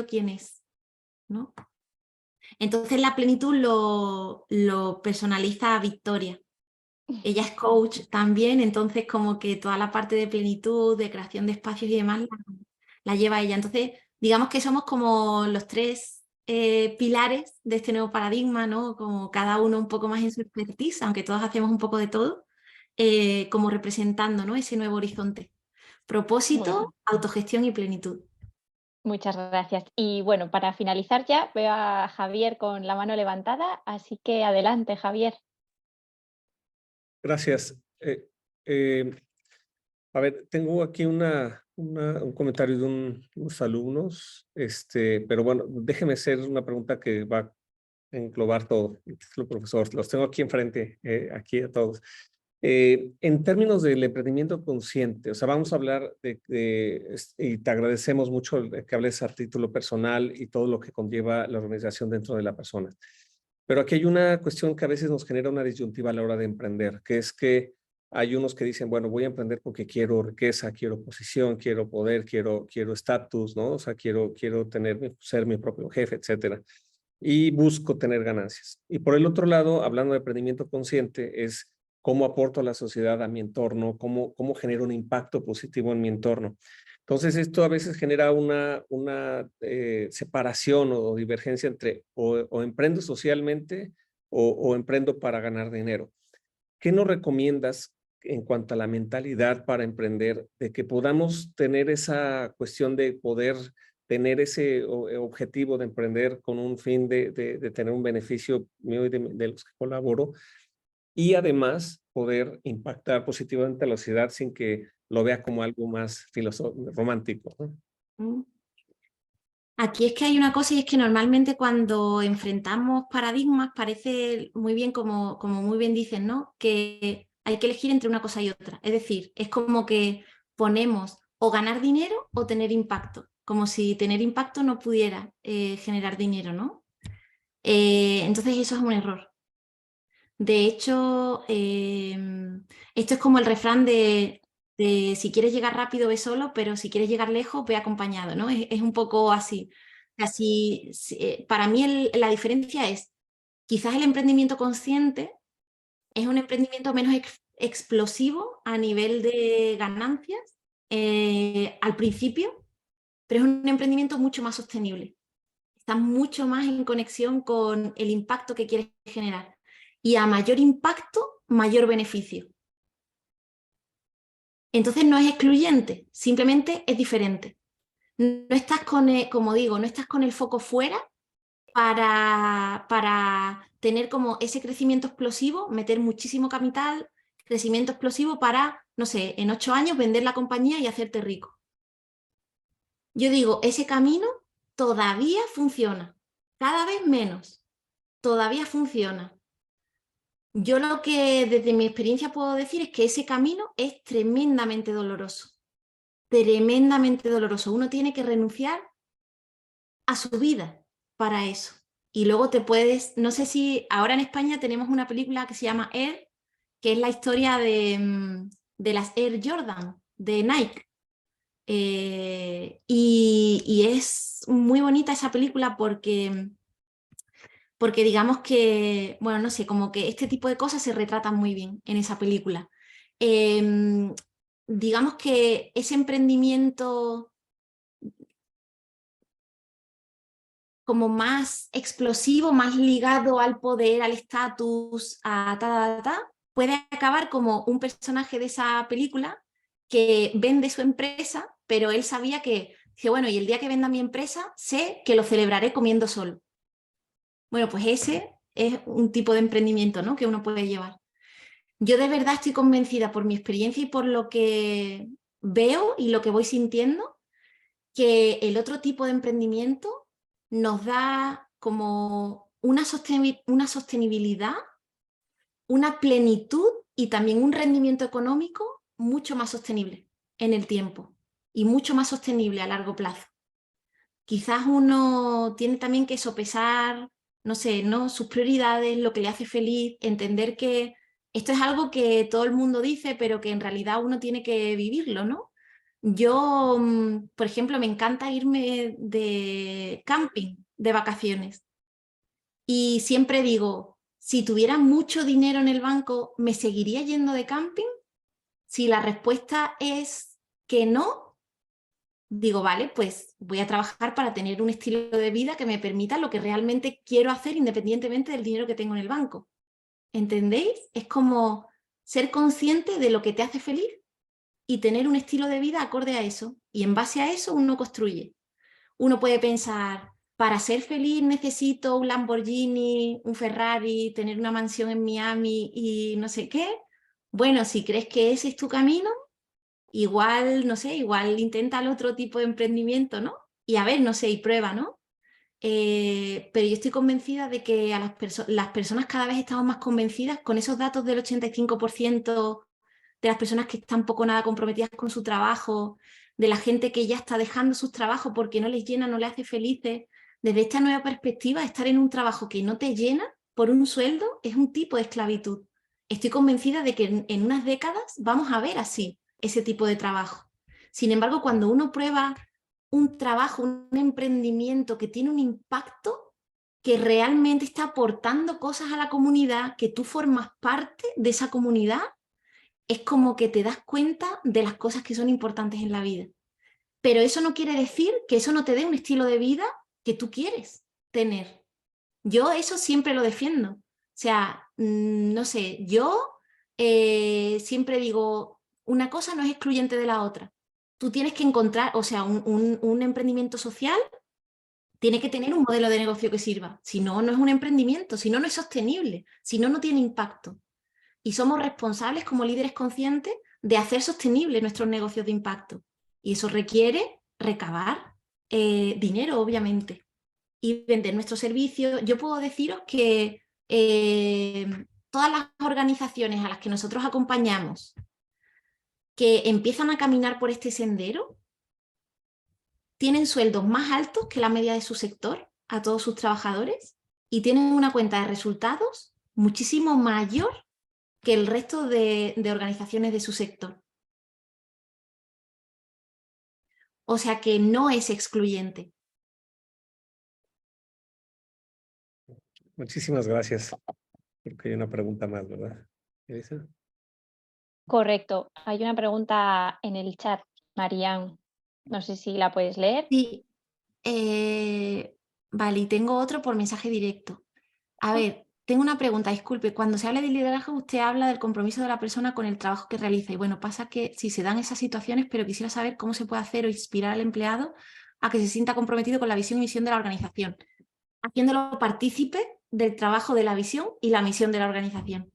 quién es, ¿no? Entonces la plenitud lo personaliza a Victoria. Ella es coach también, entonces como que toda la parte de plenitud, de creación de espacios y demás la lleva ella. Entonces digamos que somos como los tres pilares de este nuevo paradigma, ¿no? Como cada uno un poco más en su expertise, aunque todos hacemos un poco de todo, como representando, ¿no? Ese nuevo horizonte. Propósito, Bueno, autogestión y plenitud. muchas gracias. Y bueno, para finalizar ya, veo a Javier con la mano levantada, así que adelante, Javier. Gracias. A ver, tengo aquí un comentario de unos alumnos, pero bueno, déjeme hacer una pregunta que va a englobar todo. Profesor, los tengo aquí enfrente, aquí a todos. En términos del emprendimiento consciente, o sea, vamos a hablar y te agradecemos mucho que hables a título personal y todo lo que conlleva la organización dentro de la persona. Pero aquí hay una cuestión que a veces nos genera una disyuntiva a la hora de emprender, que es que hay unos que dicen, bueno, voy a emprender porque quiero riqueza, quiero posición, quiero poder, quiero estatus, ¿no? O sea, quiero ser mi propio jefe, etcétera. Y busco tener ganancias. Y por el otro lado, hablando de emprendimiento consciente, es cómo aporto a la sociedad, a mi entorno, cómo genero un impacto positivo en mi entorno. Entonces, esto a veces genera una separación o divergencia entre o emprendo socialmente o emprendo para ganar dinero. ¿Qué nos recomiendas en cuanto a la mentalidad para emprender, de que podamos tener esa cuestión de poder tener ese objetivo de emprender con un fin de tener un beneficio mío y de los que colaboro, y además poder impactar positivamente a la sociedad sin que lo vea como algo más romántico, ¿no? Aquí es que hay una cosa, y es que normalmente cuando enfrentamos paradigmas parece muy bien, como muy bien dicen, ¿no? Que hay que elegir entre una cosa y otra. Es decir, es como que ponemos o ganar dinero o tener impacto, como si tener impacto no pudiera generar dinero, ¿no? Entonces eso es un error. De hecho, esto es como el refrán de si quieres llegar rápido, ve solo, pero si quieres llegar lejos, ve acompañado, ¿no? Es un poco así. Para mí la diferencia es, quizás el emprendimiento consciente es un emprendimiento menos explosivo a nivel de ganancias al principio, pero es un emprendimiento mucho más sostenible. Está mucho más en conexión con el impacto que quieres generar. Y a mayor impacto, mayor beneficio. Entonces no es excluyente, simplemente es diferente. No estás como digo, no estás con el foco fuera para tener como ese crecimiento explosivo, meter muchísimo capital, crecimiento explosivo para, no sé, en 8 años vender la compañía y hacerte rico. Yo digo, ese camino todavía funciona, cada vez menos, todavía funciona. Yo lo que desde mi experiencia puedo decir es que ese camino es tremendamente doloroso, tremendamente doloroso. Uno tiene que renunciar a su vida para eso. Y luego no sé si ahora en España tenemos una película que se llama Air, que es la historia de las Air Jordan, de Nike. Y es muy bonita esa película porque digamos que, bueno, no sé, como que este tipo de cosas se retratan muy bien en esa película. Digamos que ese emprendimiento como más explosivo, más ligado al poder, al estatus, puede acabar como un personaje de esa película que vende su empresa, pero él sabía que, bueno, y el día que venda mi empresa, sé que lo celebraré comiendo solo. Bueno, pues ese es un tipo de emprendimiento, ¿no?, que uno puede llevar. Yo de verdad estoy convencida por mi experiencia y por lo que veo y lo que voy sintiendo, que el otro tipo de emprendimiento nos da como una sostenibilidad, una plenitud y también un rendimiento económico mucho más sostenible en el tiempo y mucho más sostenible a largo plazo. Quizás uno tiene también que sopesar, no sé, ¿no?, sus prioridades, lo que le hace feliz, entender que esto es algo que todo el mundo dice, pero que en realidad uno tiene que vivirlo, ¿no? Yo, por ejemplo, me encanta irme de camping, de vacaciones. Y siempre digo, si tuviera mucho dinero en el banco, ¿me seguiría yendo de camping? Si la respuesta es que no, digo, vale, pues voy a trabajar para tener un estilo de vida que me permita lo que realmente quiero hacer independientemente del dinero que tengo en el banco. ¿Entendéis? Es como ser consciente de lo que te hace feliz y tener un estilo de vida acorde a eso. Y en base a eso uno construye. Uno puede pensar, para ser feliz necesito un Lamborghini, un Ferrari, tener una mansión en Miami y no sé qué. Bueno, si crees que ese es tu camino, igual, no sé, igual intenta el otro tipo de emprendimiento, ¿no? Y a ver, no sé, y prueba, ¿no? Pero yo estoy convencida de que a las personas cada vez estamos más convencidas con esos datos del 85% de las personas que están poco nada comprometidas con su trabajo, de la gente que ya está dejando sus trabajos porque no les llena, no les hace felices. Desde esta nueva perspectiva, estar en un trabajo que no te llena por un sueldo es un tipo de esclavitud. Estoy convencida de que en unas décadas vamos a ver así ese tipo de trabajo. Sin embargo, cuando uno prueba un trabajo, un emprendimiento que tiene un impacto, que realmente está aportando cosas a la comunidad, que tú formas parte de esa comunidad, es como que te das cuenta de las cosas que son importantes en la vida. Pero eso no quiere decir que eso no te dé un estilo de vida que tú quieres tener. Yo eso siempre lo defiendo. O sea, no sé, yo siempre digo, una cosa no es excluyente de la otra. Tú tienes que encontrar, o sea, un emprendimiento social tiene que tener un modelo de negocio que sirva. Si no, no es un emprendimiento, si no, no es sostenible, si no, no tiene impacto. Y somos responsables como líderes conscientes de hacer sostenibles nuestros negocios de impacto. Y eso requiere recabar dinero, obviamente, y vender nuestros servicios. Yo puedo deciros que todas las organizaciones a las que nosotros acompañamos que empiezan a caminar por este sendero tienen sueldos más altos que la media de su sector a todos sus trabajadores y tienen una cuenta de resultados muchísimo mayor que el resto de organizaciones de su sector. O sea que no es excluyente. Muchísimas gracias. Creo que hay una pregunta más, ¿verdad? ¿Elisa? Correcto. Hay una pregunta en el chat, Marian. No sé si la puedes leer. Sí. Vale, y tengo otro por mensaje directo. A ver, tengo una pregunta, disculpe. Cuando se habla de liderazgo, usted habla del compromiso de la persona con el trabajo que realiza. Y bueno, pasa que si se dan esas situaciones, pero quisiera saber cómo se puede hacer o inspirar al empleado a que se sienta comprometido con la visión y misión de la organización, haciéndolo partícipe del trabajo de la visión y la misión de la organización.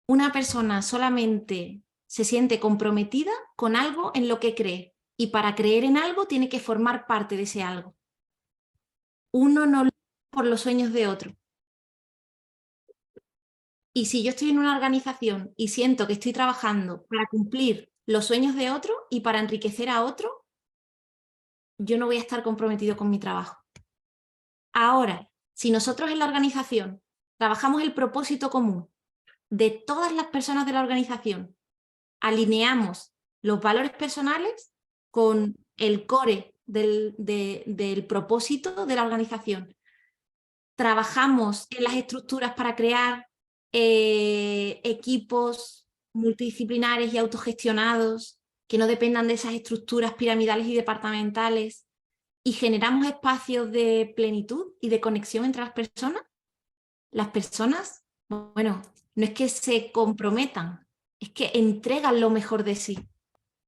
Una persona solamente se siente comprometida con algo en lo que cree y para creer en algo tiene que formar parte de ese algo. Uno no lucha por los sueños de otro. Y si yo estoy en una organización y siento que estoy trabajando para cumplir los sueños de otro y para enriquecer a otro, yo no voy a estar comprometido con mi trabajo. Ahora, si nosotros en la organización trabajamos el propósito común de todas las personas de la organización, alineamos los valores personales con el core del propósito de la organización. Trabajamos en las estructuras para crear equipos multidisciplinares y autogestionados que no dependan de esas estructuras piramidales y departamentales y generamos espacios de plenitud y de conexión entre las personas, bueno, no es que se comprometan, es que entregan lo mejor de sí.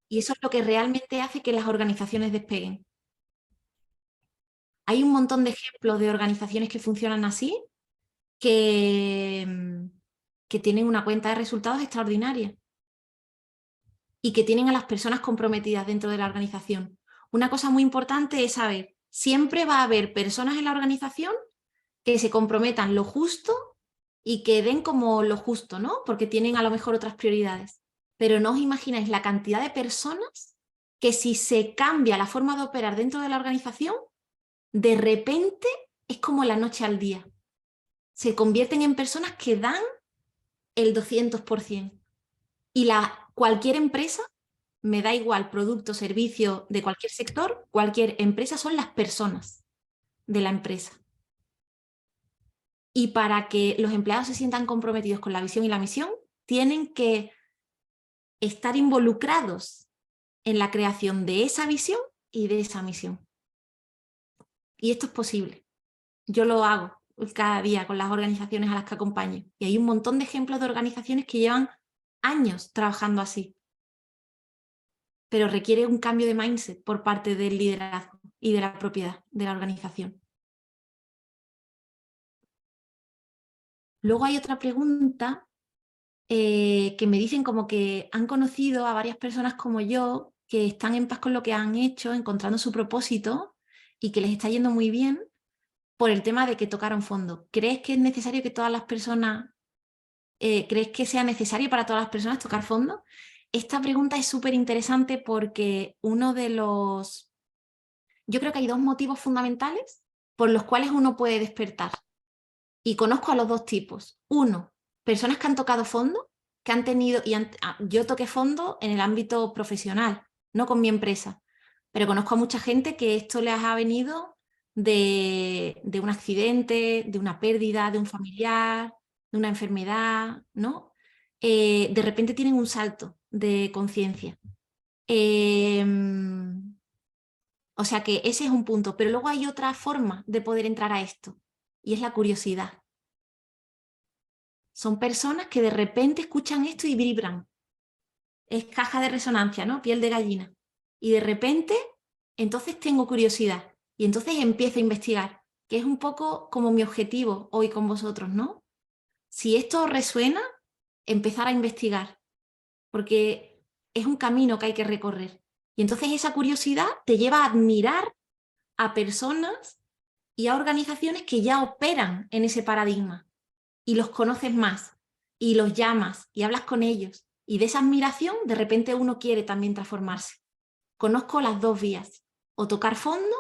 Y eso es lo que realmente hace que las organizaciones despeguen. Hay un montón de ejemplos de organizaciones que funcionan así, que tienen una cuenta de resultados extraordinaria y que tienen a las personas comprometidas dentro de la organización. Una cosa muy importante es saber, siempre va a haber personas en la organización que se comprometan lo justo y que den como lo justo, ¿no? Porque tienen a lo mejor otras prioridades. Pero no os imagináis la cantidad de personas que si se cambia la forma de operar dentro de la organización, de repente es como la noche al día. Se convierten en personas que dan el 200%. Y cualquier empresa, me da igual, producto, servicio de cualquier sector, cualquier empresa son las personas de la empresa. Y para que los empleados se sientan comprometidos con la visión y la misión, tienen que estar involucrados en la creación de esa visión y de esa misión. Y esto es posible. Yo lo hago cada día con las organizaciones a las que acompaño. Y hay un montón de ejemplos de organizaciones que llevan años trabajando así. Pero requiere un cambio de mindset por parte del liderazgo y de la propiedad de la organización. Luego hay otra pregunta que me dicen como que han conocido a varias personas como yo que están en paz con lo que han hecho, encontrando su propósito y que les está yendo muy bien por el tema de que tocaron fondo. ¿Crees que es necesario que todas las personas, crees que sea necesario para todas las personas tocar fondo? Esta pregunta es súper interesante porque yo creo que hay dos motivos fundamentales por los cuales uno puede despertar. Y conozco a los dos tipos. Uno, personas que han tocado fondo, que han tenido, yo toqué fondo en el ámbito profesional, no con mi empresa, pero conozco a mucha gente que esto les ha venido de un accidente, de una pérdida, de un familiar, de una enfermedad, ¿no? De repente tienen un salto de conciencia. O sea que ese es un punto, pero luego hay otra forma de poder entrar a esto, y es la curiosidad. Son personas que de repente escuchan esto y vibran. Es caja de resonancia, ¿no? Piel de gallina. Y de repente, entonces tengo curiosidad. Y entonces empiezo a investigar, que es un poco como mi objetivo hoy con vosotros, ¿no? Si esto os resuena, empezar a investigar. Porque es un camino que hay que recorrer. Y entonces esa curiosidad te lleva a admirar a personas y a organizaciones que ya operan en ese paradigma. Y los conoces más, y los llamas, y hablas con ellos. Y de esa admiración, de repente uno quiere también transformarse. Conozco las dos vías, o tocar fondo,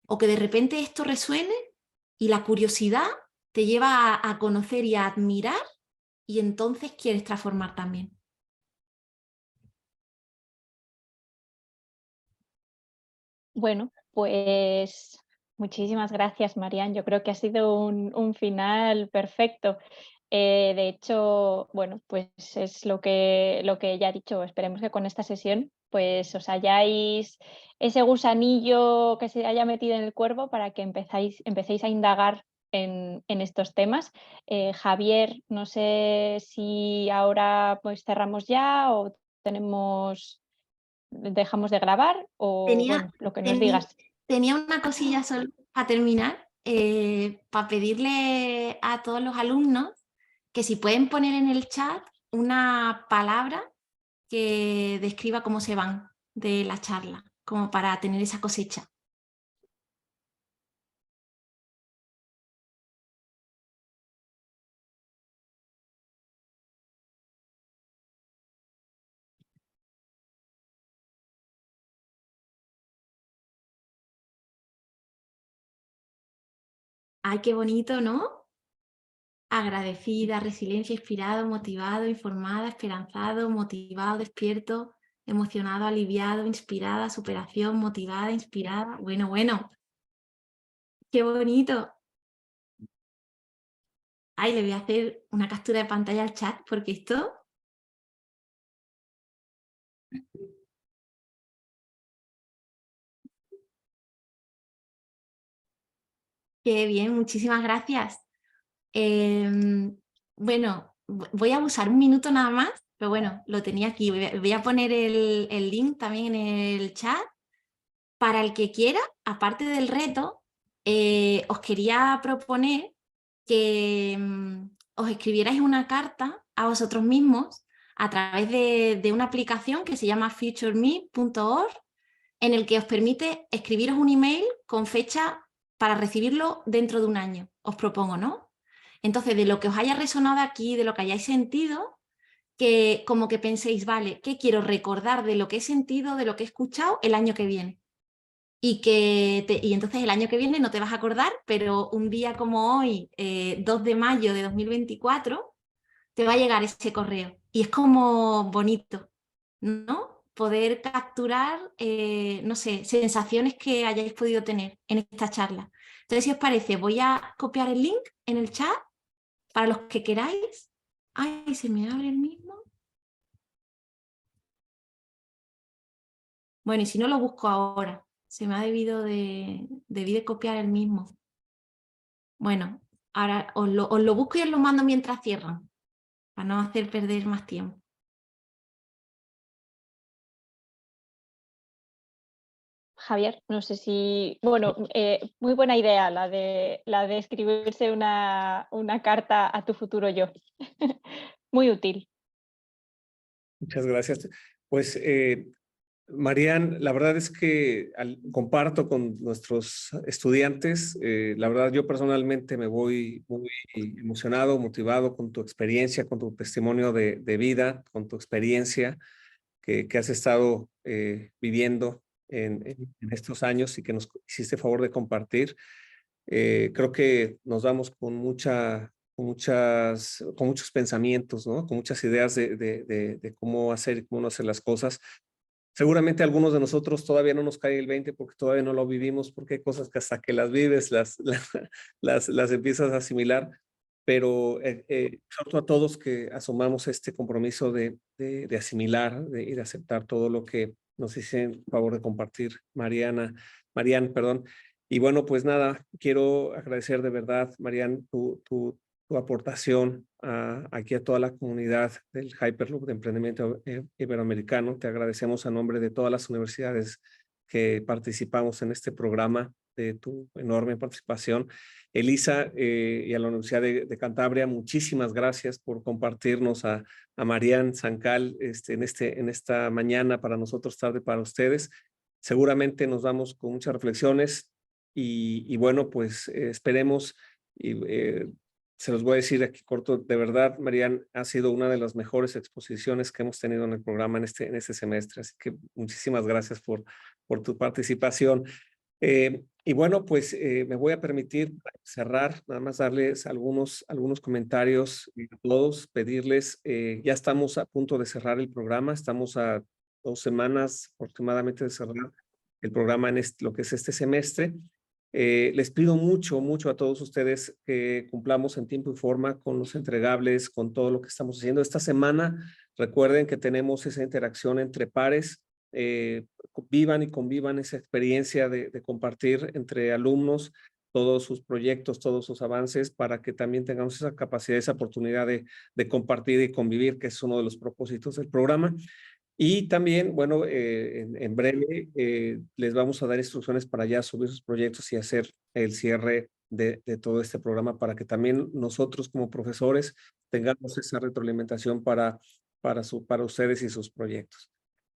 o que de repente esto resuene, y la curiosidad te lleva a conocer y a admirar, y entonces quieres transformar también. Bueno, pues muchísimas gracias, Marian. Yo creo que ha sido un final perfecto. De hecho, bueno, pues es lo que ella ha dicho. Esperemos que con esta sesión pues os hayáis ese gusanillo que se haya metido en el cuerpo para que empecéis a indagar en estos temas. Javier, no sé si ahora pues cerramos ya o dejamos de grabar o bueno, lo que nos digas. Tenía una cosilla solo para terminar, para pedirle a todos los alumnos que si pueden poner en el chat una palabra que describa cómo se van de la charla, como para tener esa cosecha. Ay, qué bonito, ¿no? Agradecida, resiliencia, inspirado, motivado, informada, esperanzado, motivado, despierto, emocionado, aliviado, inspirada, superación, motivada, inspirada. Bueno, bueno. Qué bonito. Ay, le voy a hacer una captura de pantalla al chat porque esto... Qué bien, muchísimas gracias. Bueno, voy a usar un minuto nada más, pero bueno, lo tenía aquí. Voy a poner el link también en el chat. Para el que quiera, aparte del reto, os quería proponer que os escribierais una carta a vosotros mismos a través de una aplicación que se llama futureme.org, en el que os permite escribiros un email con fecha para recibirlo dentro de un año, os propongo, ¿no? Entonces, de lo que os haya resonado aquí, de lo que hayáis sentido, que como que penséis, vale, ¿qué quiero recordar de lo que he sentido, de lo que he escuchado el año que viene? Y entonces el año que viene no te vas a acordar, pero un día como hoy, 2 de mayo de 2024, te va a llegar ese correo. Y es como bonito, ¿no? Poder capturar, no sé, sensaciones que hayáis podido tener en esta charla. Entonces, si os parece, voy a copiar el link en el chat para los que queráis. Ay, se me abre el mismo. Bueno, y si no lo busco ahora, se me ha debí de copiar el mismo. Bueno, ahora os lo busco y os lo mando mientras cierran, para no hacer perder más tiempo. Javier, no sé si, bueno, muy buena idea la de escribirse una carta a tu futuro yo. Muy útil. Muchas gracias. Pues, Marian, la verdad es que comparto con nuestros estudiantes. La verdad, yo personalmente me voy muy emocionado, motivado con tu experiencia, con tu testimonio de vida, con tu experiencia que has estado viviendo en estos años y que nos hiciste favor de compartir. Creo que nos vamos con muchos pensamientos, ¿no? Con muchas ideas de cómo hacer y cómo no hacer las cosas. Seguramente algunos de nosotros todavía no nos cae el 20 porque todavía no lo vivimos, porque hay cosas que hasta que las vives las empiezas a asimilar, pero exhorto a todos que asumamos este compromiso de asimilar y de aceptar todo lo que nos hicieron favor de compartir Marian, perdón. Y bueno, pues nada, quiero agradecer de verdad, Marian, tu aportación aquí a toda la comunidad del Hyperloop de Emprendimiento Iberoamericano. Te agradecemos a nombre de todas las universidades que participamos en este programa, de tu enorme participación. Elisa, y a la Universidad de Cantabria, muchísimas gracias por compartirnos a Marian Sancal en esta mañana, para nosotros tarde para ustedes. Seguramente nos vamos con muchas reflexiones y bueno, pues esperemos y se los voy a decir aquí corto, de verdad, Marian, ha sido una de las mejores exposiciones que hemos tenido en el programa en este semestre, así que muchísimas gracias por tu participación. Y bueno, pues me voy a permitir cerrar, nada más darles algunos comentarios a todos, pedirles, ya estamos a punto de cerrar el programa, estamos a 2 semanas aproximadamente de cerrar el programa en lo que es este semestre. Les pido mucho a todos ustedes que cumplamos en tiempo y forma con los entregables, con todo lo que estamos haciendo. Esta semana, recuerden que tenemos esa interacción entre pares, vivan y convivan esa experiencia de compartir entre alumnos todos sus proyectos, todos sus avances, para que también tengamos esa capacidad, esa oportunidad de compartir y convivir, que es uno de los propósitos del programa. Y también, bueno, en breve les vamos a dar instrucciones para ya subir sus proyectos y hacer el cierre de todo este programa, para que también nosotros como profesores tengamos esa retroalimentación para ustedes y sus proyectos.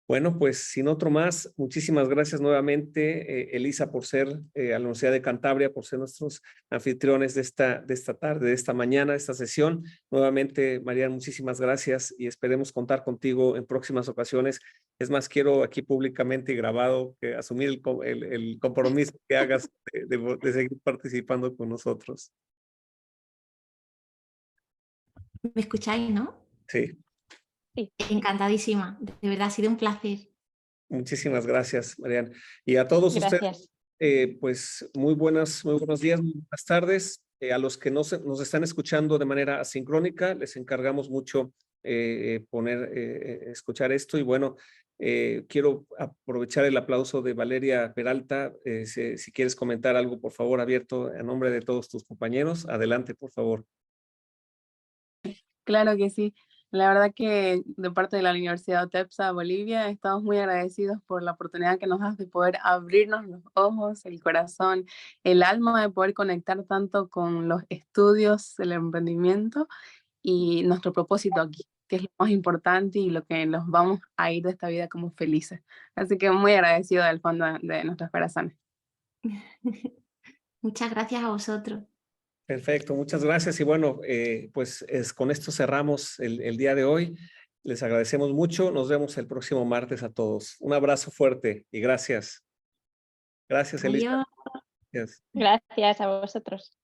Bueno, pues sin otro más, muchísimas gracias nuevamente, Elisa, por ser a la Universidad de Cantabria, por ser nuestros anfitriones de esta tarde, de esta mañana, de esta sesión. Nuevamente, Marian, muchísimas gracias y esperemos contar contigo en próximas ocasiones. Es más, quiero aquí públicamente y grabado que asumir el compromiso que hagas de seguir participando con nosotros. ¿Me escucháis, no? Sí. Sí. Encantadísima, de verdad ha sido un placer. Muchísimas gracias, Marian. Y a todos ustedes, pues muy buenos días, muy buenas tardes. A los que nos están escuchando de manera asincrónica, les encargamos mucho escuchar esto. Y bueno, quiero aprovechar el aplauso de Valeria Peralta. Si quieres comentar algo, por favor, abierto a nombre de todos tus compañeros. Adelante, por favor. Claro que sí. La verdad que de parte de la Universidad OTEPSA Bolivia estamos muy agradecidos por la oportunidad que nos das de poder abrirnos los ojos, el corazón, el alma, de poder conectar tanto con los estudios, el emprendimiento y nuestro propósito aquí, que es lo más importante y lo que nos vamos a ir de esta vida como felices. Así que muy agradecido del fondo de nuestros corazones. Muchas gracias a vosotros. Perfecto, muchas gracias. Y bueno, pues con esto cerramos el día de hoy. Les agradecemos mucho. Nos vemos el próximo martes a todos. Un abrazo fuerte y gracias. Gracias, Elisa. Adiós. Gracias. Gracias a vosotros.